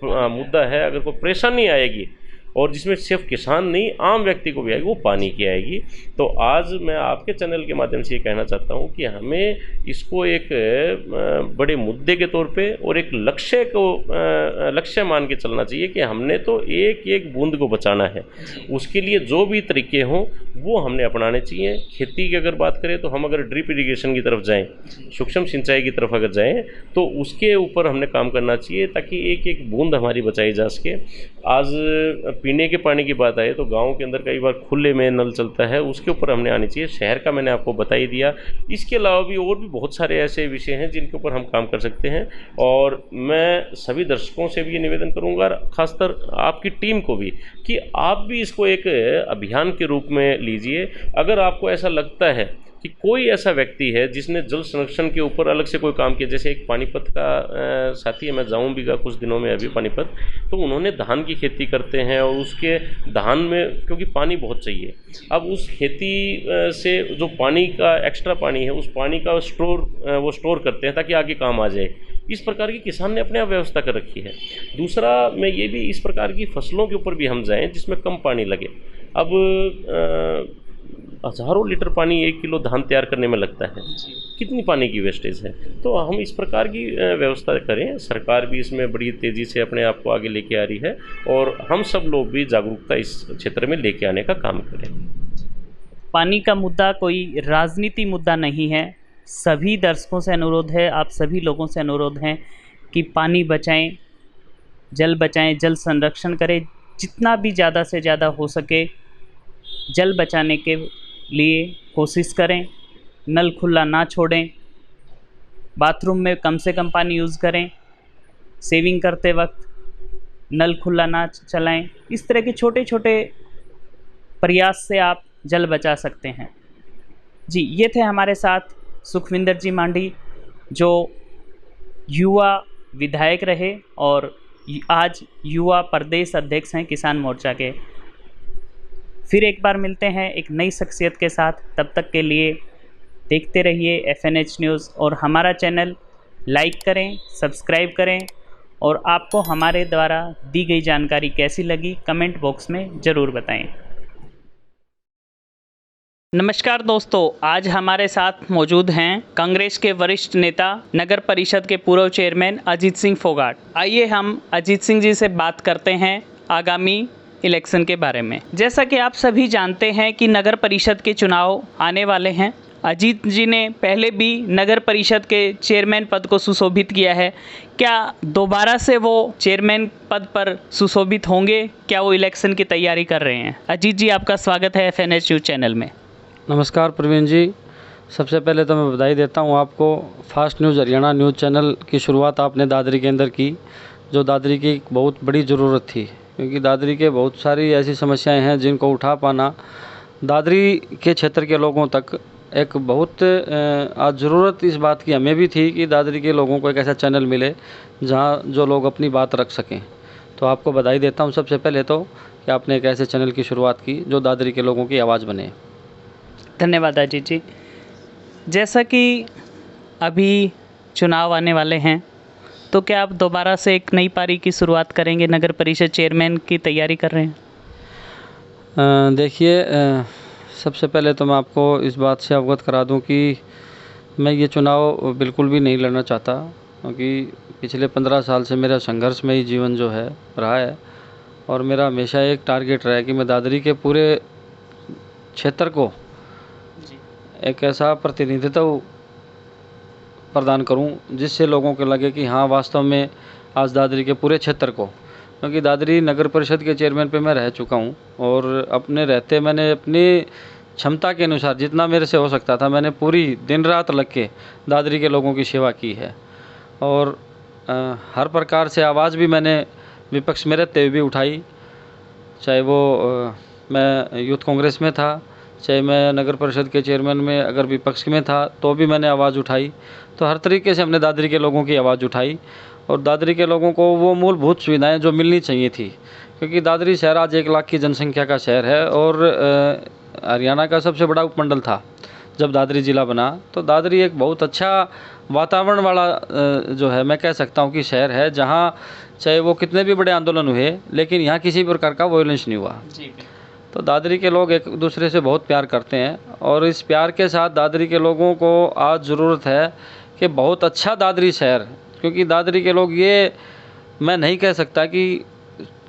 मुद्दा है, अगर कोई परेशानी आएगी और जिसमें सिर्फ किसान नहीं आम व्यक्ति को भी आएगी, वो पानी की आएगी। तो आज मैं आपके चैनल के माध्यम से ये कहना चाहता हूँ कि हमें इसको एक बड़े मुद्दे के तौर पे और एक लक्ष्य मान के चलना चाहिए कि हमने तो एक एक बूंद को बचाना है। उसके लिए जो भी तरीके हों वो हमने अपनाने चाहिए। खेती की अगर बात करें तो हम अगर ड्रिप इरिगेशन की तरफ जाएँ, सूक्ष्म सिंचाई की तरफ अगर जाएँ तो उसके ऊपर हमने काम करना चाहिए ताकि एक एक बूंद हमारी बचाई जा सके। आज पीने के पानी की बात आए तो गांव के अंदर कई बार खुले में नल चलता है, उसके ऊपर हमने आनी चाहिए। शहर का मैंने आपको बता ही दिया। इसके अलावा भी और भी बहुत सारे ऐसे विषय हैं जिनके ऊपर हम काम कर सकते हैं और मैं सभी दर्शकों से भी ये निवेदन करूंगा, खासकर आपकी टीम को भी, कि आप भी इसको एक अभियान के रूप में लीजिए। अगर आपको ऐसा लगता है कि कोई ऐसा व्यक्ति है जिसने जल संरक्षण के ऊपर अलग से कोई काम किया, जैसे एक पानीपत का साथी है, मैं जाऊँ भी कुछ दिनों में अभी पानीपत, तो उन्होंने धान की खेती करते हैं और उसके धान में क्योंकि पानी बहुत चाहिए, अब उस खेती से जो पानी का एक्स्ट्रा पानी है उस पानी का वो स्टोर करते हैं ताकि आगे काम आ जाए। इस प्रकार की किसान ने अपने आप व्यवस्था कर रखी है। दूसरा, मैं ये भी इस प्रकार की फसलों के ऊपर भी हम जाएँ जिसमें कम पानी लगे। अब हज़ारों लीटर पानी 1 किलो धान तैयार करने में लगता है, कितनी पानी की वेस्टेज है। तो हम इस प्रकार की व्यवस्था करें। सरकार भी इसमें बड़ी तेज़ी से अपने आप को आगे लेके आ रही है और हम सब लोग भी जागरूकता इस क्षेत्र में लेके आने का काम करें। पानी का मुद्दा कोई राजनीति मुद्दा नहीं है। सभी दर्शकों से अनुरोध है, आप सभी लोगों से अनुरोध है कि पानी बचाएं, जल संरक्षण करें। जितना भी ज़्यादा से ज़्यादा हो सके जल बचाने के लिए कोशिश करें। नल खुला ना छोड़ें, बाथरूम में कम से कम पानी यूज़ करें, सेविंग करते वक्त नल खुला ना चलाएं। इस तरह के छोटे छोटे प्रयास से आप जल बचा सकते हैं। जी, ये थे हमारे साथ सुखविंदर जी मांडी, जो युवा विधायक रहे और आज युवा प्रदेश अध्यक्ष हैं किसान मोर्चा के। फिर एक बार मिलते हैं एक नई शख्सियत के साथ। तब तक के लिए देखते रहिए FNH न्यूज़ और हमारा चैनल लाइक करें, सब्सक्राइब करें और आपको हमारे द्वारा दी गई जानकारी कैसी लगी कमेंट बॉक्स में ज़रूर बताएं। नमस्कार दोस्तों, आज हमारे साथ मौजूद हैं कांग्रेस के वरिष्ठ नेता, नगर परिषद के पूर्व चेयरमैन अजीत सिंह फोगाट। आइए हम अजीत सिंह जी से बात करते हैं आगामी इलेक्शन के बारे में। जैसा कि आप सभी जानते हैं कि नगर परिषद के चुनाव आने वाले हैं। अजीत जी ने पहले भी नगर परिषद के चेयरमैन पद को सुशोभित किया है। क्या दोबारा से वो चेयरमैन पद पर सुशोभित होंगे? क्या वो इलेक्शन की तैयारी कर रहे हैं? अजीत जी, आपका स्वागत है FNH न्यूज़ चैनल में। नमस्कार प्रवीण जी, सबसे पहले तो मैं बधाई देता हूं आपको। Fast news Haryana news channel की शुरुआत आपने दादरी के अंदर की, जो दादरी की एक बहुत बड़ी ज़रूरत थी, क्योंकि दादरी के बहुत सारी ऐसी समस्याएं हैं जिनको उठा पाना दादरी के क्षेत्र के लोगों तक एक बहुत आज ज़रूरत इस बात की हमें भी थी कि दादरी के लोगों को एक ऐसा चैनल मिले जहां जो लोग अपनी बात रख सकें। तो आपको बधाई देता हूं सबसे पहले तो कि आपने एक ऐसे चैनल की शुरुआत की जो दादरी के लोगों की आवाज़ बने। धन्यवाद अजीत जी। जैसा कि अभी चुनाव आने वाले हैं तो क्या आप दोबारा से एक नई पारी की शुरुआत करेंगे? नगर परिषद चेयरमैन की तैयारी कर रहे हैं। देखिए, सबसे पहले तो मैं आपको इस बात से अवगत करा दूं कि मैं ये चुनाव बिल्कुल भी नहीं लड़ना चाहता, क्योंकि पिछले 15 साल से मेरा संघर्षमयी जीवन जो है रहा है, और मेरा हमेशा एक टारगेट रहा है कि मैं दादरी के पूरे क्षेत्र को एक ऐसा प्रतिनिधित्व प्रदान करूं जिससे लोगों को लगे कि हाँ, वास्तव में आज दादरी के पूरे क्षेत्र को, क्योंकि दादरी नगर परिषद के चेयरमैन पे मैं रह चुका हूं, और अपने रहते मैंने अपनी क्षमता के अनुसार जितना मेरे से हो सकता था मैंने पूरी दिन रात लग के दादरी के लोगों की सेवा की है। और हर प्रकार से आवाज़ भी मैंने विपक्ष में रहते हुए भी उठाई, चाहे वो मैं यूथ कांग्रेस में था, चाहे मैं नगर परिषद के चेयरमैन में अगर विपक्ष में था तो भी मैंने आवाज़ उठाई। तो हर तरीके से हमने दादरी के लोगों की आवाज़ उठाई, और दादरी के लोगों को वो मूलभूत सुविधाएं जो मिलनी चाहिए थी, क्योंकि दादरी शहर आज 1 लाख की जनसंख्या का शहर है, और हरियाणा का सबसे बड़ा उपमंडल था जब दादरी ज़िला बना। तो दादरी एक बहुत अच्छा वातावरण वाला जो है मैं कह सकता हूँ कि शहर है, जहाँ चाहे वो कितने भी बड़े आंदोलन हुए लेकिन यहाँ किसी प्रकार का वायलेंस नहीं हुआ। तो दादरी के लोग एक दूसरे से बहुत प्यार करते हैं, और इस प्यार के साथ दादरी के लोगों को आज ज़रूरत है कि बहुत अच्छा दादरी शहर, क्योंकि दादरी के लोग ये मैं नहीं कह सकता कि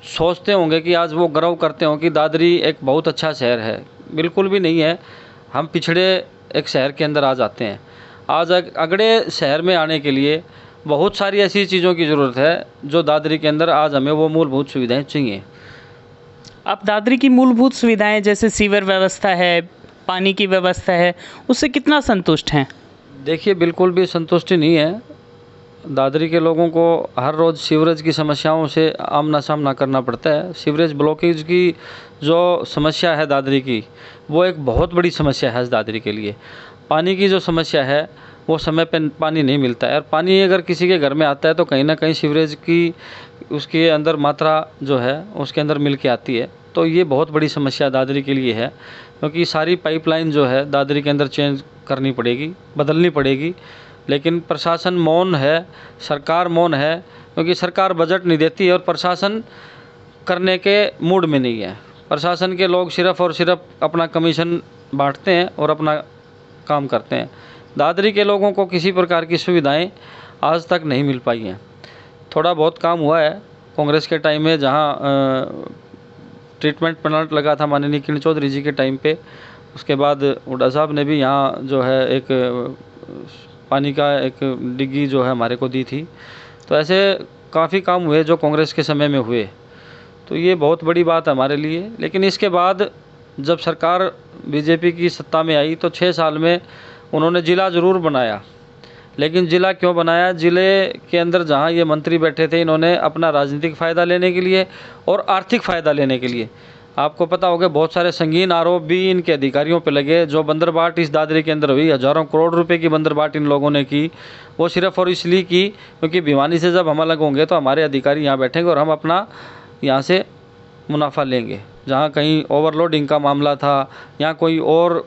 सोचते होंगे कि आज वो गर्व करते हों कि दादरी एक बहुत अच्छा शहर है, बिल्कुल भी नहीं है। हम पिछड़े एक शहर के अंदर आ जाते हैं। आज अगड़े शहर में आने के लिए बहुत सारी ऐसी चीज़ों की ज़रूरत है जो दादरी के अंदर आज हमें वो मूलभूत सुविधाएं चाहिए। आप दादरी की मूलभूत सुविधाएं जैसे सीवर व्यवस्था है, पानी की व्यवस्था है, उससे कितना संतुष्ट हैं? देखिए, बिल्कुल भी संतुष्टि नहीं है। दादरी के लोगों को हर रोज़ सीवरेज की समस्याओं से आमना सामना करना पड़ता है। सीवरेज ब्लॉकेज की जो समस्या है दादरी की, वो एक बहुत बड़ी समस्या है दादरी के लिए। पानी की जो समस्या है वो समय पे पानी नहीं मिलता है, और पानी अगर किसी के घर में आता है तो कहीं ना कहीं सीवरेज की उसके अंदर मात्रा जो है उसके अंदर मिल के आती है। तो ये बहुत बड़ी समस्या दादरी के लिए है, क्योंकि सारी पाइपलाइन जो है दादरी के अंदर चेंज करनी पड़ेगी, बदलनी पड़ेगी। लेकिन प्रशासन मौन है, सरकार मौन है, क्योंकि सरकार बजट नहीं देती है और प्रशासन करने के मूड में नहीं है। प्रशासन के लोग सिर्फ़ और सिर्फ अपना कमीशन बांटते हैं और अपना काम करते हैं। दादरी के लोगों को किसी प्रकार की सुविधाएं आज तक नहीं मिल पाई हैं। थोड़ा बहुत काम हुआ है कांग्रेस के टाइम में, जहां ट्रीटमेंट प्लांट लगा था माननीय किरण चौधरी जी के टाइम पे। उसके बाद हुड्डा साहब ने भी यहाँ जो है एक पानी का एक डिग्गी जो है हमारे को दी थी। तो ऐसे काफ़ी काम हुए जो कांग्रेस के समय में हुए, तो ये बहुत बड़ी बात है हमारे लिए। लेकिन इसके बाद जब सरकार बीजेपी की सत्ता में आई तो 6 साल में उन्होंने ज़िला ज़रूर बनाया, लेकिन ज़िला क्यों बनाया? ज़िले के अंदर जहाँ ये मंत्री बैठे थे, इन्होंने अपना राजनीतिक फ़ायदा लेने के लिए और आर्थिक फ़ायदा लेने के लिए, आपको पता होगा बहुत सारे संगीन आरोप भी इनके अधिकारियों पे लगे। जो बंदरबाट इस दादरी के अंदर हुई, हज़ारों करोड़ रुपए की बंदरबाट इन लोगों ने की, वो सिर्फ़ और इसलिए की क्योंकि भिवानी से जब हम अलग होंगे तो हमारे अधिकारी यहाँ बैठेंगे और हम अपना यहाँ से मुनाफा लेंगे। जहाँ कहीं ओवरलोडिंग का मामला था, यहाँ कोई और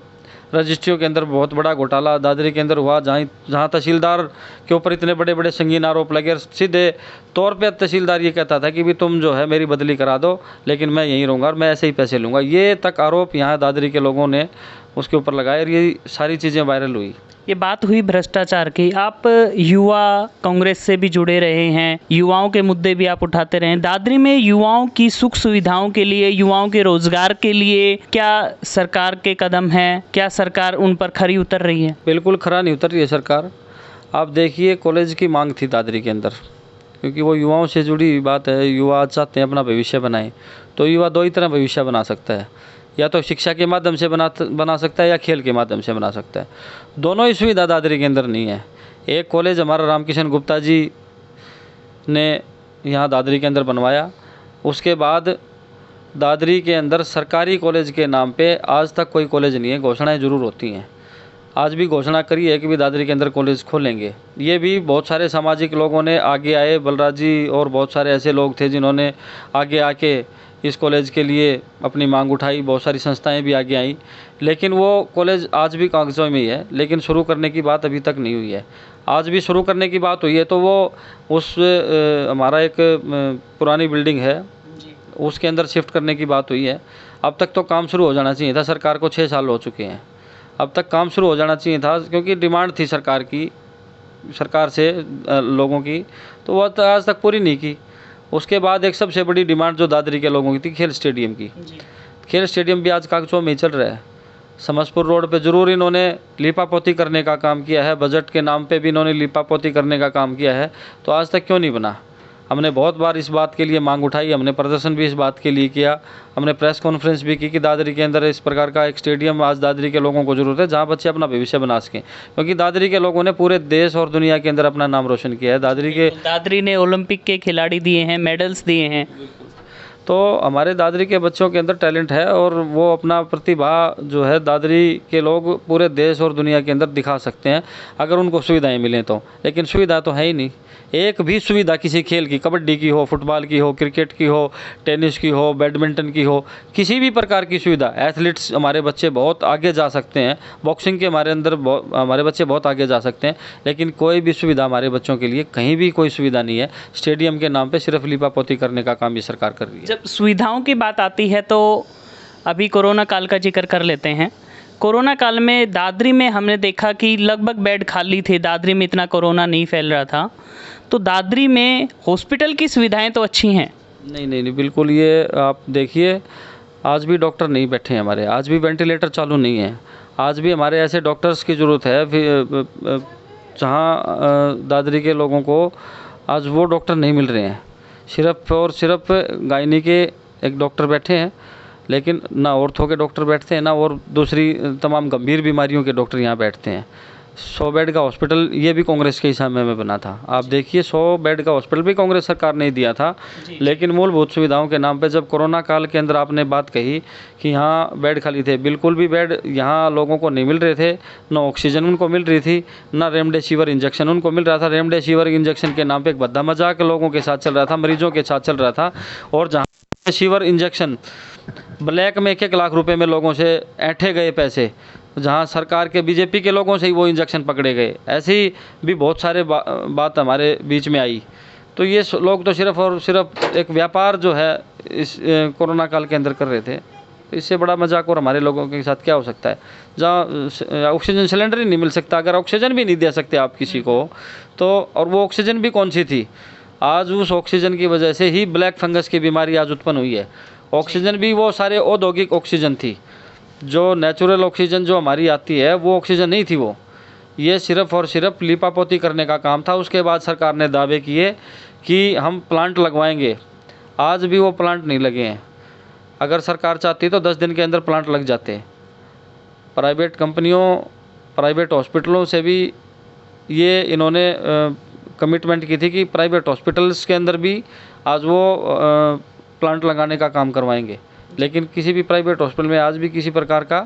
रजिस्ट्रियों के अंदर बहुत बड़ा घोटाला दादरी के अंदर हुआ, जहाँ तहसीलदार के ऊपर इतने बड़े बड़े संगीन आरोप लगे, सीधे तौर पे तहसीलदार ये कहता था कि भी तुम जो है मेरी बदली करा दो, लेकिन मैं यहीं रहूँगा और मैं ऐसे ही पैसे लूँगा। ये तक आरोप यहाँ दादरी के लोगों ने उसके ऊपर लगाए और ये सारी चीज़ें वायरल हुई। ये बात हुई भ्रष्टाचार की। आप युवा कांग्रेस से भी जुड़े रहे हैं, युवाओं के मुद्दे भी आप उठाते रहे हैं। दादरी में युवाओं की सुख सुविधाओं के लिए, युवाओं के रोजगार के लिए क्या सरकार के कदम हैं? क्या सरकार उन पर खरी उतर रही है? बिल्कुल खरा नहीं उतर रही है सरकार। आप देखिए, कॉलेज की मांग थी दादरी के अंदर, क्योंकि वो युवाओं से जुड़ी हुई बात है। युवा चाहते हैं अपना भविष्य बनाएं, तो युवा दो ही तरह भविष्य बना सकता है, या तो शिक्षा के माध्यम से बना सकता है या खेल के माध्यम से बना सकता है। दोनों ही सुविधा दादरी के अंदर नहीं है। एक कॉलेज हमारा रामकिशन गुप्ता जी ने यहाँ दादरी के अंदर बनवाया, उसके बाद दादरी के अंदर सरकारी कॉलेज के नाम पे आज तक कोई कॉलेज नहीं है। घोषणाएं ज़रूर होती हैं, आज भी घोषणा करी है कि भी दादरी के अंदर कॉलेज खोलेंगे। ये भी बहुत सारे सामाजिक लोगों ने आगे आए, बलराज जी और बहुत सारे ऐसे लोग थे जिन्होंने आगे आके इस कॉलेज के लिए अपनी मांग उठाई, बहुत सारी संस्थाएं भी आगे आई, लेकिन वो कॉलेज आज भी कागज़ों में ही है, लेकिन शुरू करने की बात अभी तक नहीं हुई है। आज भी शुरू करने की बात हुई है तो वो उस हमारा एक पुरानी बिल्डिंग है उसके अंदर शिफ्ट करने की बात हुई है। अब तक तो काम शुरू हो जाना चाहिए था, सरकार को 6 साल हो चुके हैं, अब तक काम शुरू हो जाना चाहिए था, क्योंकि डिमांड थी सरकार से लोगों की, तो वो आज तक पूरी नहीं की। उसके बाद एक सबसे बड़ी डिमांड जो दादरी के लोगों की थी, खेल स्टेडियम की। खेल स्टेडियम भी आज कागजों में ही चल रहा है। समसपुर रोड पे ज़रूर इन्होंने लीपापोती करने का काम किया है, बजट के नाम पे भी इन्होंने लीपापोती करने का काम किया है, तो आज तक क्यों नहीं बना। हमने बहुत बार इस बात के लिए मांग उठाई, हमने प्रदर्शन भी इस बात के लिए किया, हमने प्रेस कॉन्फ्रेंस भी की कि दादरी के अंदर इस प्रकार का एक स्टेडियम आज दादरी के लोगों को ज़रूरत है, जहाँ बच्चे अपना भविष्य बना सकें, क्योंकि दादरी के लोगों ने पूरे देश और दुनिया के अंदर अपना नाम रोशन किया है। दादरी ने ओलंपिक के खिलाड़ी दिए हैं, मेडल्स दिए हैं, तो हमारे दादरी के बच्चों के अंदर टैलेंट है और वो अपना प्रतिभा जो है दादरी के लोग पूरे देश और दुनिया के अंदर दिखा सकते हैं, अगर उनको सुविधाएं मिलें तो। लेकिन सुविधा तो है ही नहीं, एक भी सुविधा किसी खेल की, कबड्डी की हो, फुटबॉल की हो, क्रिकेट की हो, टेनिस की हो, बैडमिंटन की हो, किसी भी प्रकार की सुविधा, एथलीट्स हमारे बच्चे बहुत आगे जा सकते हैं, बॉक्सिंग के हमारे बच्चे बहुत आगे जा सकते हैं, लेकिन कोई भी सुविधा हमारे बच्चों के लिए कहीं भी कोई सुविधा नहीं है। स्टेडियम के नाम पे सिर्फ लीपापोती करने का काम ये सरकार कर रही है। जब सुविधाओं की बात आती है तो अभी कोरोना काल का जिक्र कर लेते हैं। कोरोना काल में दादरी में हमने देखा कि लगभग बेड खाली थे, दादरी में इतना कोरोना नहीं फैल रहा था, तो दादरी में हॉस्पिटल की सुविधाएं तो अच्छी हैं। नहीं, बिल्कुल, ये आप देखिए आज भी डॉक्टर नहीं बैठे हैं हमारे, आज भी वेंटिलेटर चालू नहीं है, आज भी हमारे ऐसे डॉक्टर्स की ज़रूरत है जहाँ दादरी के लोगों को आज वो डॉक्टर नहीं मिल रहे हैं। सिर्फ और सिर्फ गायनी के एक डॉक्टर बैठे हैं, लेकिन ना ऑर्थो के डॉक्टर बैठते हैं, ना और दूसरी तमाम गंभीर बीमारियों के डॉक्टर यहाँ बैठते हैं। 100 बेड का हॉस्पिटल ये भी कांग्रेस के समय में बना था। आप देखिए 100 बेड का हॉस्पिटल भी कांग्रेस सरकार ने दिया था, लेकिन मूलभूत सुविधाओं के नाम पे जब कोरोना काल के अंदर आपने बात कही कि यहाँ बेड खाली थे, बिल्कुल भी बेड यहाँ लोगों को नहीं मिल रहे थे, ना ऑक्सीजन उनको मिल रही थी, ना रेमडेसिविर इंजेक्शन उनको मिल रहा था। रेमडेसिविर इंजेक्शन के नाम पर एक भद्दा मजाक लोगों के साथ चल रहा था, मरीजों के साथ चल रहा था, और जहाँ रेमडेसिविर इंजेक्शन ब्लैक में 1-1 लाख रुपए में लोगों से ऐंठे गए पैसे, जहां सरकार के बीजेपी के लोगों से ही वो इंजेक्शन पकड़े गए, ऐसी भी बहुत सारे बात हमारे बीच में आई। तो ये लोग तो सिर्फ और सिर्फ एक व्यापार जो है इस कोरोना काल के अंदर कर रहे थे। इससे बड़ा मजाक और हमारे लोगों के साथ क्या हो सकता है, जहाँ ऑक्सीजन सिलेंडर ही नहीं मिल सकता, अगर ऑक्सीजन भी नहीं दे सकते आप किसी को, तो और वो ऑक्सीजन भी कौन सी थी, आज उस ऑक्सीजन की वजह से ही ब्लैक फंगस की बीमारी आज उत्पन्न हुई है। ऑक्सीजन भी वो सारे औद्योगिक ऑक्सीजन थी, जो नेचुरल ऑक्सीजन जो हमारी आती है वो ऑक्सीजन नहीं थी, वो ये सिर्फ और सिर्फ लीपापोती करने का काम था। उसके बाद सरकार ने दावे किए कि हम प्लांट लगवाएंगे, आज भी वो प्लांट नहीं लगे हैं। अगर सरकार चाहती तो 10 दिन के अंदर प्लांट लग जाते। प्राइवेट कंपनियों, प्राइवेट हॉस्पिटलों से भी ये इन्होंने कमिटमेंट की थी कि प्राइवेट हॉस्पिटल्स के अंदर भी आज वो प्लांट लगाने का काम करवाएंगे, लेकिन किसी भी प्राइवेट हॉस्पिटल में आज भी किसी प्रकार का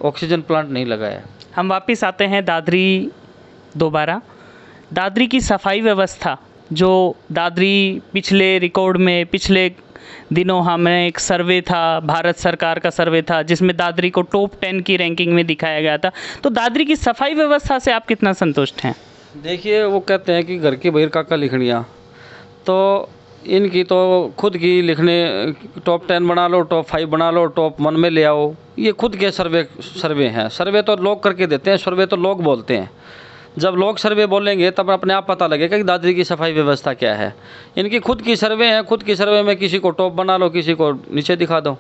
ऑक्सीजन प्लांट नहीं लगा है। हम वापस आते हैं दादरी दोबारा। दादरी की सफाई व्यवस्था, जो दादरी पिछले रिकॉर्ड में पिछले दिनों हमें एक सर्वे था, भारत सरकार का सर्वे था, जिसमें दादरी को टॉप 10 की रैंकिंग में दिखाया गया था। तो दादरी की सफाई व्यवस्था से आप कितना संतुष्ट हैं? देखिए, वो कहते हैं कि घर की बहिर काका लिखनियाँ, तो इनकी तो खुद की लिखने टॉप 10 बना लो, टॉप 5 बना लो, टॉप 1 में ले आओ, ये खुद के सर्वे हैं। सर्वे तो लोग करके देते हैं, सर्वे तो लोग बोलते हैं। जब लोग सर्वे बोलेंगे तब अपने आप पता लगेगा कि दादरी की सफाई व्यवस्था क्या है। इनकी खुद की सर्वे हैं, खुद की सर्वे में किसी को टॉप बना लो, किसी को नीचे दिखा दो।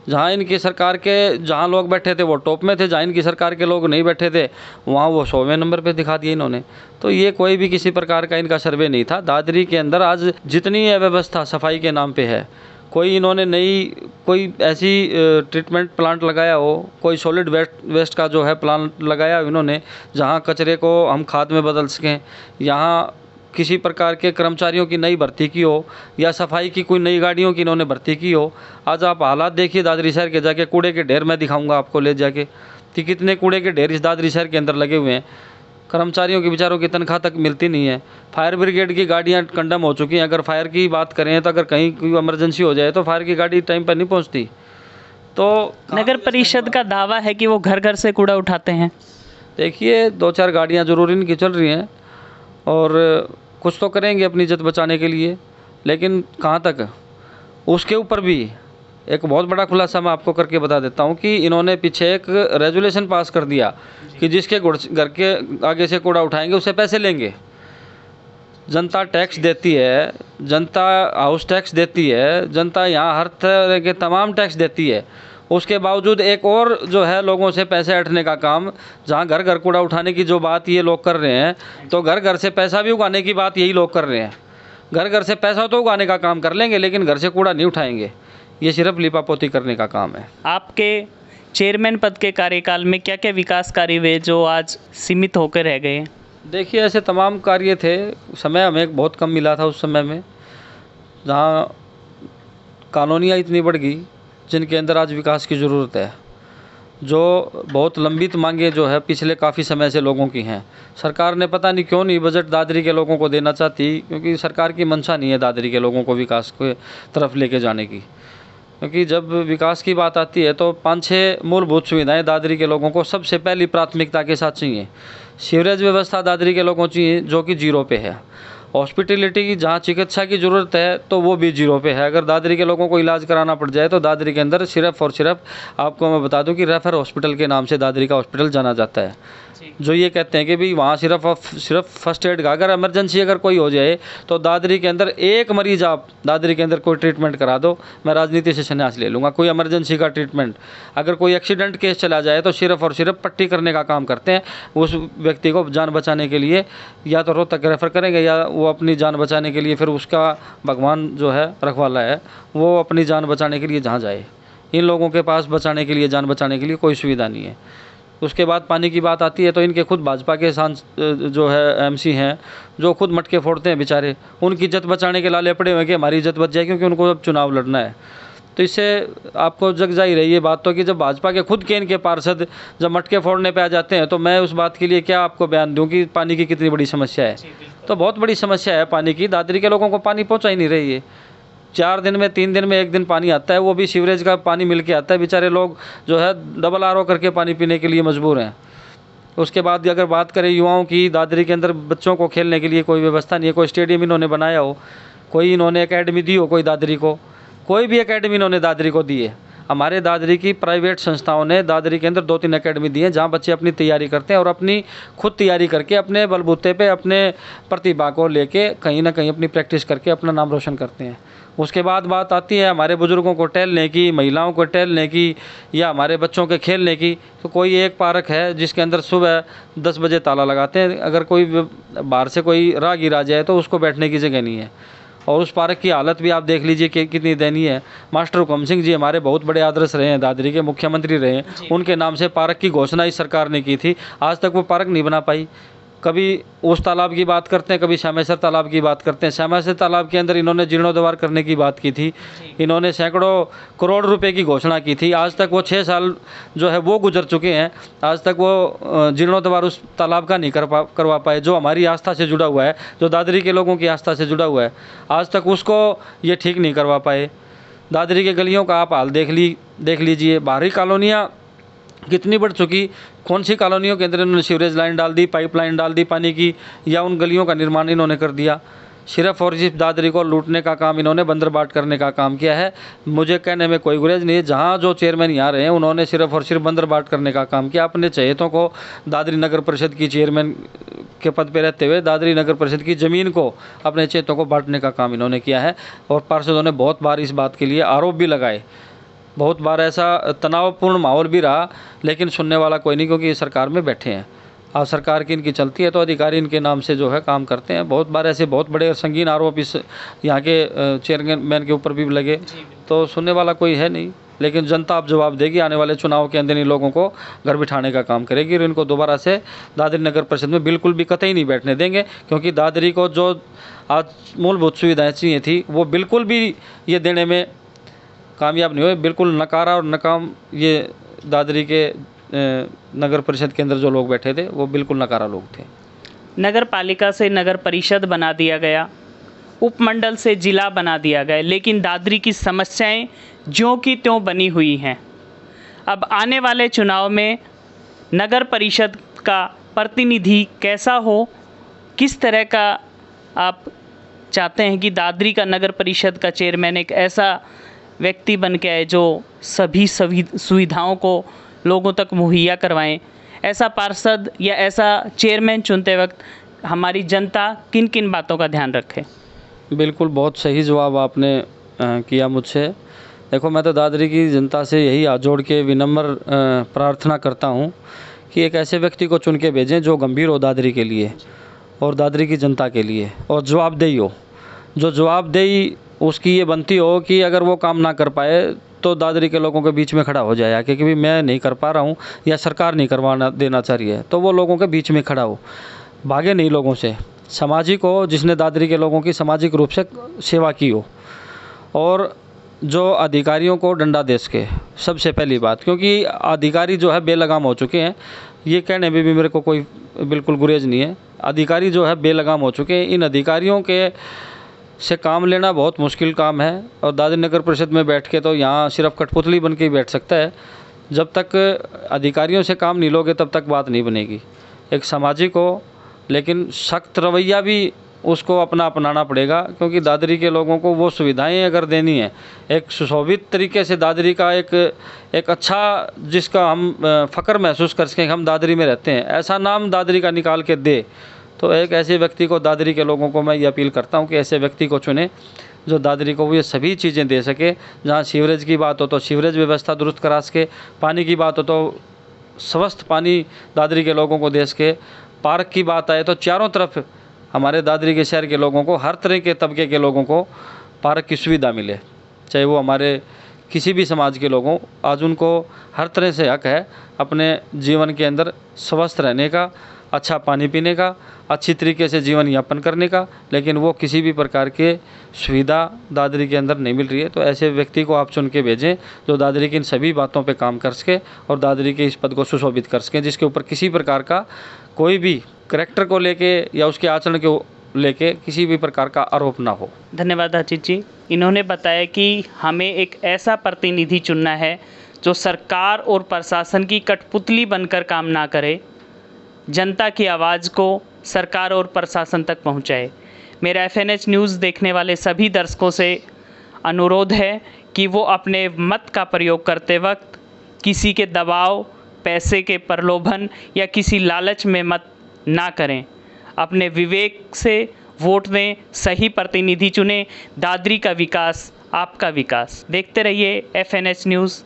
जहाँ इनकी सरकार के जहाँ लोग बैठे थे वो टॉप में थे, जहाँ इनकी सरकार के लोग नहीं बैठे थे वहाँ वो 100वें नंबर पे दिखा दिए इन्होंने। तो ये कोई भी किसी प्रकार का इनका सर्वे नहीं था। दादरी के अंदर आज जितनी अव्यवस्था सफाई के नाम पे है, कोई इन्होंने नई कोई ऐसी ट्रीटमेंट प्लांट लगाया हो, कोई सॉलिड वेस्ट का जो है प्लांट लगाया हो इन्होंने, जहाँ कचरे को हम खाद में बदल सकें, यहाँ किसी प्रकार के कर्मचारियों की नई भर्ती की हो, या सफाई की कोई नई गाड़ियों की इन्होंने भर्ती की हो। आज आप हालात देखिए दादरी शहर के, जाके कूड़े के ढेर मैं दिखाऊंगा आपको ले जाके कि कितने कूड़े के ढेर इस दादरी शहर के अंदर लगे हुए हैं। कर्मचारियों की बेचारों की तनख्वाह तक मिलती नहीं है। फायर ब्रिगेड की गाड़ियाँ कंडम हो चुकी हैं। अगर फायर की बात करें तो अगर कहीं कोई इमरजेंसी हो जाए तो फायर की गाड़ी टाइम पर नहीं पहुंचती। तो नगर परिषद का दावा है कि वो घर घर से कूड़ा उठाते हैं। देखिए 2-4 गाड़ियाँ ज़रूर इनकी चल रही हैं और कुछ तो करेंगे अपनी इज्जत बचाने के लिए, लेकिन कहाँ तक। उसके ऊपर भी एक बहुत बड़ा खुलासा मैं आपको करके बता देता हूँ कि इन्होंने पीछे एक रेजुलेशन पास कर दिया कि जिसके घर के आगे से कूड़ा उठाएंगे उससे पैसे लेंगे। जनता टैक्स देती है, जनता हाउस टैक्स देती है, जनता यहाँ हर तरह के तमाम टैक्स देती है। उसके बावजूद एक और जो है लोगों से पैसे ऐंठने का काम, जहाँ घर घर कूड़ा उठाने की जो बात ये लोग कर रहे हैं, तो घर घर से पैसा भी उगाने की बात यही लोग कर रहे हैं। घर घर से पैसा तो उगाने का काम कर लेंगे, लेकिन घर से कूड़ा नहीं उठाएंगे। ये सिर्फ लिपापोती करने का काम है। आपके चेयरमैन पद के कार्यकाल में क्या क्या विकास कार्य हुए जो आज सीमित होकर रह गए? देखिए ऐसे तमाम कार्य थे, समय हमें बहुत कम मिला था उस समय में, जहाँ कॉलोनियाँ इतनी बढ़ गई जिनके अंदर आज विकास की ज़रूरत है। जो बहुत लंबित मांगे जो है पिछले काफ़ी समय से लोगों की हैं, सरकार ने पता नहीं क्यों नहीं बजट दादरी के लोगों को देना चाहती, क्योंकि सरकार की मंशा नहीं है दादरी के लोगों को विकास के तरफ लेके जाने की। क्योंकि जब विकास की बात आती है तो 5-6 मूलभूत सुविधाएं दादरी के लोगों को सबसे पहली प्राथमिकता के साथ चाहिए। सीवरेज व्यवस्था दादरी के लोगों चाहिए जो कि 0 पे है। हॉस्पिटलिटी की जहाँ चिकित्सा की ज़रूरत है तो वो भी 0 पे है। अगर दादरी के लोगों को इलाज कराना पड़ जाए तो दादरी के अंदर सिर्फ और सिर्फ आपको मैं बता दूं कि रेफर हॉस्पिटल के नाम से दादरी का हॉस्पिटल जाना जाता है। जो ये कहते हैं कि भाई वहाँ सिर्फ फर्स्ट एड का, अगर इमरजेंसी अगर कोई हो जाए तो दादरी के अंदर एक मरीज़ आप दादरी के अंदर कोई ट्रीटमेंट करा दो, मैं राजनीति से संन्यास ले लूँगा। कोई इमरजेंसी का ट्रीटमेंट, अगर कोई एक्सीडेंट केस चला जाए तो सिर्फ और सिर्फ पट्टी करने का काम करते हैं। उस व्यक्ति को जान बचाने के लिए या तो रोहतक रेफ़र करेंगे या वो अपनी जान बचाने के लिए फिर उसका भगवान जो है रखवाला है वो अपनी जान बचाने के लिए जहाँ जाए। इन लोगों के पास बचाने के लिए, जान बचाने के लिए कोई सुविधा नहीं है। उसके बाद पानी की बात आती है तो इनके खुद भाजपा के जो है एमसी हैं जो खुद मटके फोड़ते हैं बेचारे, उनकी इज्जत बचाने के लाले पड़े हुए कि हमारी इज्जत बच जाए, क्योंकि उनको अब चुनाव लड़ना है। तो इससे आपको जग जा ही रही है बात तो कि जब भाजपा के खुद के इनके पार्षद जब मटके फोड़ने पे आ जाते हैं तो मैं उस बात के लिए क्या आपको बयान दूं कि पानी की कितनी बड़ी समस्या है। तो बहुत बड़ी समस्या है पानी की। दादरी के लोगों को पानी पहुँचा ही नहीं रही है। 4 दिन में 3 दिन में 1 दिन पानी आता है, वो भी सीवरेज का पानी मिल के आता है। बेचारे लोग जो है डबल RO करके पानी पीने के लिए मजबूर हैं। उसके बाद अगर बात करें युवाओं की, दादरी के अंदर बच्चों को खेलने के लिए कोई व्यवस्था नहीं है। कोई स्टेडियम इन्होंने बनाया हो, कोई इन्होंने एकेडमी दी हो, कोई दादरी को कोई भी एकेडमी इन्होंने दादरी को दी है। हमारे दादरी की प्राइवेट संस्थाओं ने दादरी के अंदर 2-3 एकेडमी दी हैं जहाँ बच्चे अपनी तैयारी करते हैं और अपनी खुद तैयारी करके अपने बलबूते पे अपने प्रतिभा को लेके कहीं ना कहीं अपनी प्रैक्टिस करके अपना नाम रोशन करते हैं। उसके बाद बात आती है हमारे बुज़ुर्गों को टहलने की, महिलाओं को टहलने की या हमारे बच्चों के खेलने की। तो कोई एक पार्क है जिसके अंदर सुबह 10 बजे ताला लगाते हैं। अगर कोई बाहर से कोई राहगीर आ जाए तो उसको बैठने की जगह नहीं है। और उस पार्क की हालत भी आप देख लीजिए कि कितनी दयनीय है। मास्टर हुकम सिंह जी हमारे बहुत बड़े आदर्श रहे हैं, दादरी के मुख्यमंत्री रहे हैं। उनके नाम से पार्क की घोषणा इस सरकार ने की थी, आज तक वो पार्क नहीं बना पाई। कभी उस तालाब की बात करते हैं, कभी श्यामेश्वर तालाब की बात करते हैं। श्यामेश्वर तालाब के अंदर इन्होंने जीर्णोद्धार करने की बात की थी। इन्होंने सैकड़ों करोड़ रुपए की घोषणा की थी। आज तक वो 6 साल जो है वो गुजर चुके हैं, आज तक वो जीर्णोद्धार उस तालाब का नहीं करवा पाए, जो हमारी आस्था से जुड़ा हुआ है, जो दादरी के लोगों की आस्था से जुड़ा हुआ है। आज तक उसको ये ठीक नहीं करवा पाए। दादरी के गलियों का आप हाल देख लीजिए। बाहरी कॉलोनियाँ कितनी बढ़ चुकी, कौन सी कॉलोनियों के अंदर इन्होंने सीवरेज लाइन डाल दी, पाइपलाइन डाल दी पानी की, या उन गलियों का निर्माण इन्होंने कर दिया। सिर्फ और सिर्फ दादरी को लूटने का काम इन्होंने बंदरबाट करने का काम किया है। मुझे कहने में कोई गुरेज नहीं है, जहाँ जो चेयरमैन यहाँ रहे हैं उन्होंने सिर्फ और सिर्फ बंदरबाट करने का काम किया। अपने चहेतों को दादरी नगर परिषद की चेयरमैन के पद पे रहते हुए दादरी नगर परिषद की ज़मीन को अपने चहेतों को बांटने का काम इन्होंने किया है। और पार्षदों ने बहुत बार इस बात के लिए आरोप भी लगाए, बहुत बार ऐसा तनावपूर्ण माहौल भी रहा, लेकिन सुनने वाला कोई नहीं, क्योंकि सरकार में बैठे हैं। अब सरकार की इनकी चलती है तो अधिकारी इनके नाम से जो है काम करते हैं। बहुत बार ऐसे बहुत बड़े और संगीन आरोप इस यहाँ के चेयरमैन के ऊपर भी लगे, तो सुनने वाला कोई है नहीं। लेकिन जनता अब जवाब देगी, आने वाले चुनाव के अंदर इन लोगों को घर बिठाने का काम करेगी और इनको दोबारा से दादरी नगर परिषद में बिल्कुल भी कतई नहीं बैठने देंगे। क्योंकि दादरी को जो आज मूलभूत सुविधाएँ चाहिए थी वो बिल्कुल भी ये देने में कामयाब नहीं हुए। बिल्कुल नकारा और नाकाम ये दादरी के नगर परिषद के अंदर जो लोग बैठे थे वो बिल्कुल नकारा लोग थे। नगर पालिका से नगर परिषद बना दिया गया, उपमंडल से जिला बना दिया गया, लेकिन दादरी की समस्याएं ज्यों की त्यों बनी हुई हैं। अब आने वाले चुनाव में नगर परिषद का प्रतिनिधि कैसा हो, किस तरह का आप चाहते हैं कि दादरी का नगर परिषद का चेयरमैन एक ऐसा व्यक्ति बन के आए जो सभी सुविधाओं को लोगों तक मुहैया करवाएं। ऐसा पार्षद या ऐसा चेयरमैन चुनते वक्त हमारी जनता किन किन बातों का ध्यान रखे? बिल्कुल, बहुत सही जवाब आपने किया मुझसे। देखो, मैं तो दादरी की जनता से यही हाथ जोड़ के विनम्र प्रार्थना करता हूँ कि एक ऐसे व्यक्ति को चुन के भेजें जो गंभीर हो दादरी के लिए और दादरी की जनता के लिए, और जवाबदेही हो। जो जवाबदेही उसकी ये बनती हो कि अगर वो काम ना कर पाए तो दादरी के लोगों के बीच में खड़ा हो जाए, कि भी मैं नहीं कर पा रहा हूँ या सरकार नहीं करवाना देना चाह रही है, तो वो लोगों के बीच में खड़ा हो, भागे नहीं लोगों से, सामाजिक हो, जिसने दादरी के लोगों की सामाजिक रूप से सेवा की हो, और जो अधिकारियों को डंडा दे सके, सबसे पहली बात। क्योंकि अधिकारी जो है बेलगाम हो चुके हैं, ये कहने में भी मेरे को कोई बिल्कुल गुरेज नहीं है। अधिकारी जो है बेलगाम हो चुके हैं। इन अधिकारियों के से काम लेना बहुत मुश्किल काम है, और दादरी नगर परिषद में बैठ के तो यहाँ सिर्फ कठपुतली बन के ही बैठ सकता है। जब तक अधिकारियों से काम नहीं लोगे तब तक बात नहीं बनेगी। एक सामाजिक हो, लेकिन सख्त रवैया भी उसको अपनाना पड़ेगा, क्योंकि दादरी के लोगों को वो सुविधाएं अगर देनी है, एक सुशोभित तरीके से दादरी का एक अच्छा, जिसका हम फ़ख्र महसूस कर सकें, हम दादरी में रहते हैं, ऐसा नाम दादरी का निकाल के दे, तो एक ऐसे व्यक्ति को, दादरी के लोगों को मैं ये अपील करता हूँ कि ऐसे व्यक्ति को चुने जो दादरी को ये सभी चीज़ें दे सके। जहाँ सीवरेज की बात हो तो सीवरेज व्यवस्था दुरुस्त करा सके, पानी की बात हो तो स्वस्थ पानी दादरी के लोगों को दे सके, पार्क की बात आए तो चारों तरफ हमारे दादरी के शहर के लोगों को, हर तरह के तबके के लोगों को पार्क की सुविधा मिले, चाहे वो हमारे किसी भी समाज के लोगों। आज उनको हर तरह से हक है अपने जीवन के अंदर स्वस्थ रहने का, अच्छा पानी पीने का, अच्छी तरीके से जीवन यापन करने का, लेकिन वो किसी भी प्रकार के सुविधा दादरी के अंदर नहीं मिल रही है। तो ऐसे व्यक्ति को आप चुन के भेजें जो दादरी की इन सभी बातों पे काम कर सके और दादरी के इस पद को सुशोभित कर सकें, जिसके ऊपर किसी प्रकार का कोई भी करैक्टर को लेके या उसके आचरण को लेके किसी भी प्रकार का आरोप ना हो। धन्यवाद आचित जी। इन्होंने बताया कि हमें एक ऐसा प्रतिनिधि चुनना है जो सरकार और प्रशासन की कठपुतली बनकर काम ना करे, जनता की आवाज़ को सरकार और प्रशासन तक पहुंचाए। मेरा FNH न्यूज़ देखने वाले सभी दर्शकों से अनुरोध है कि वो अपने मत का प्रयोग करते वक्त किसी के दबाव, पैसे के प्रलोभन या किसी लालच में मत ना करें। अपने विवेक से वोट दें, सही प्रतिनिधि चुनें। दादरी का विकास आपका विकास। देखते रहिए FNH न्यूज़।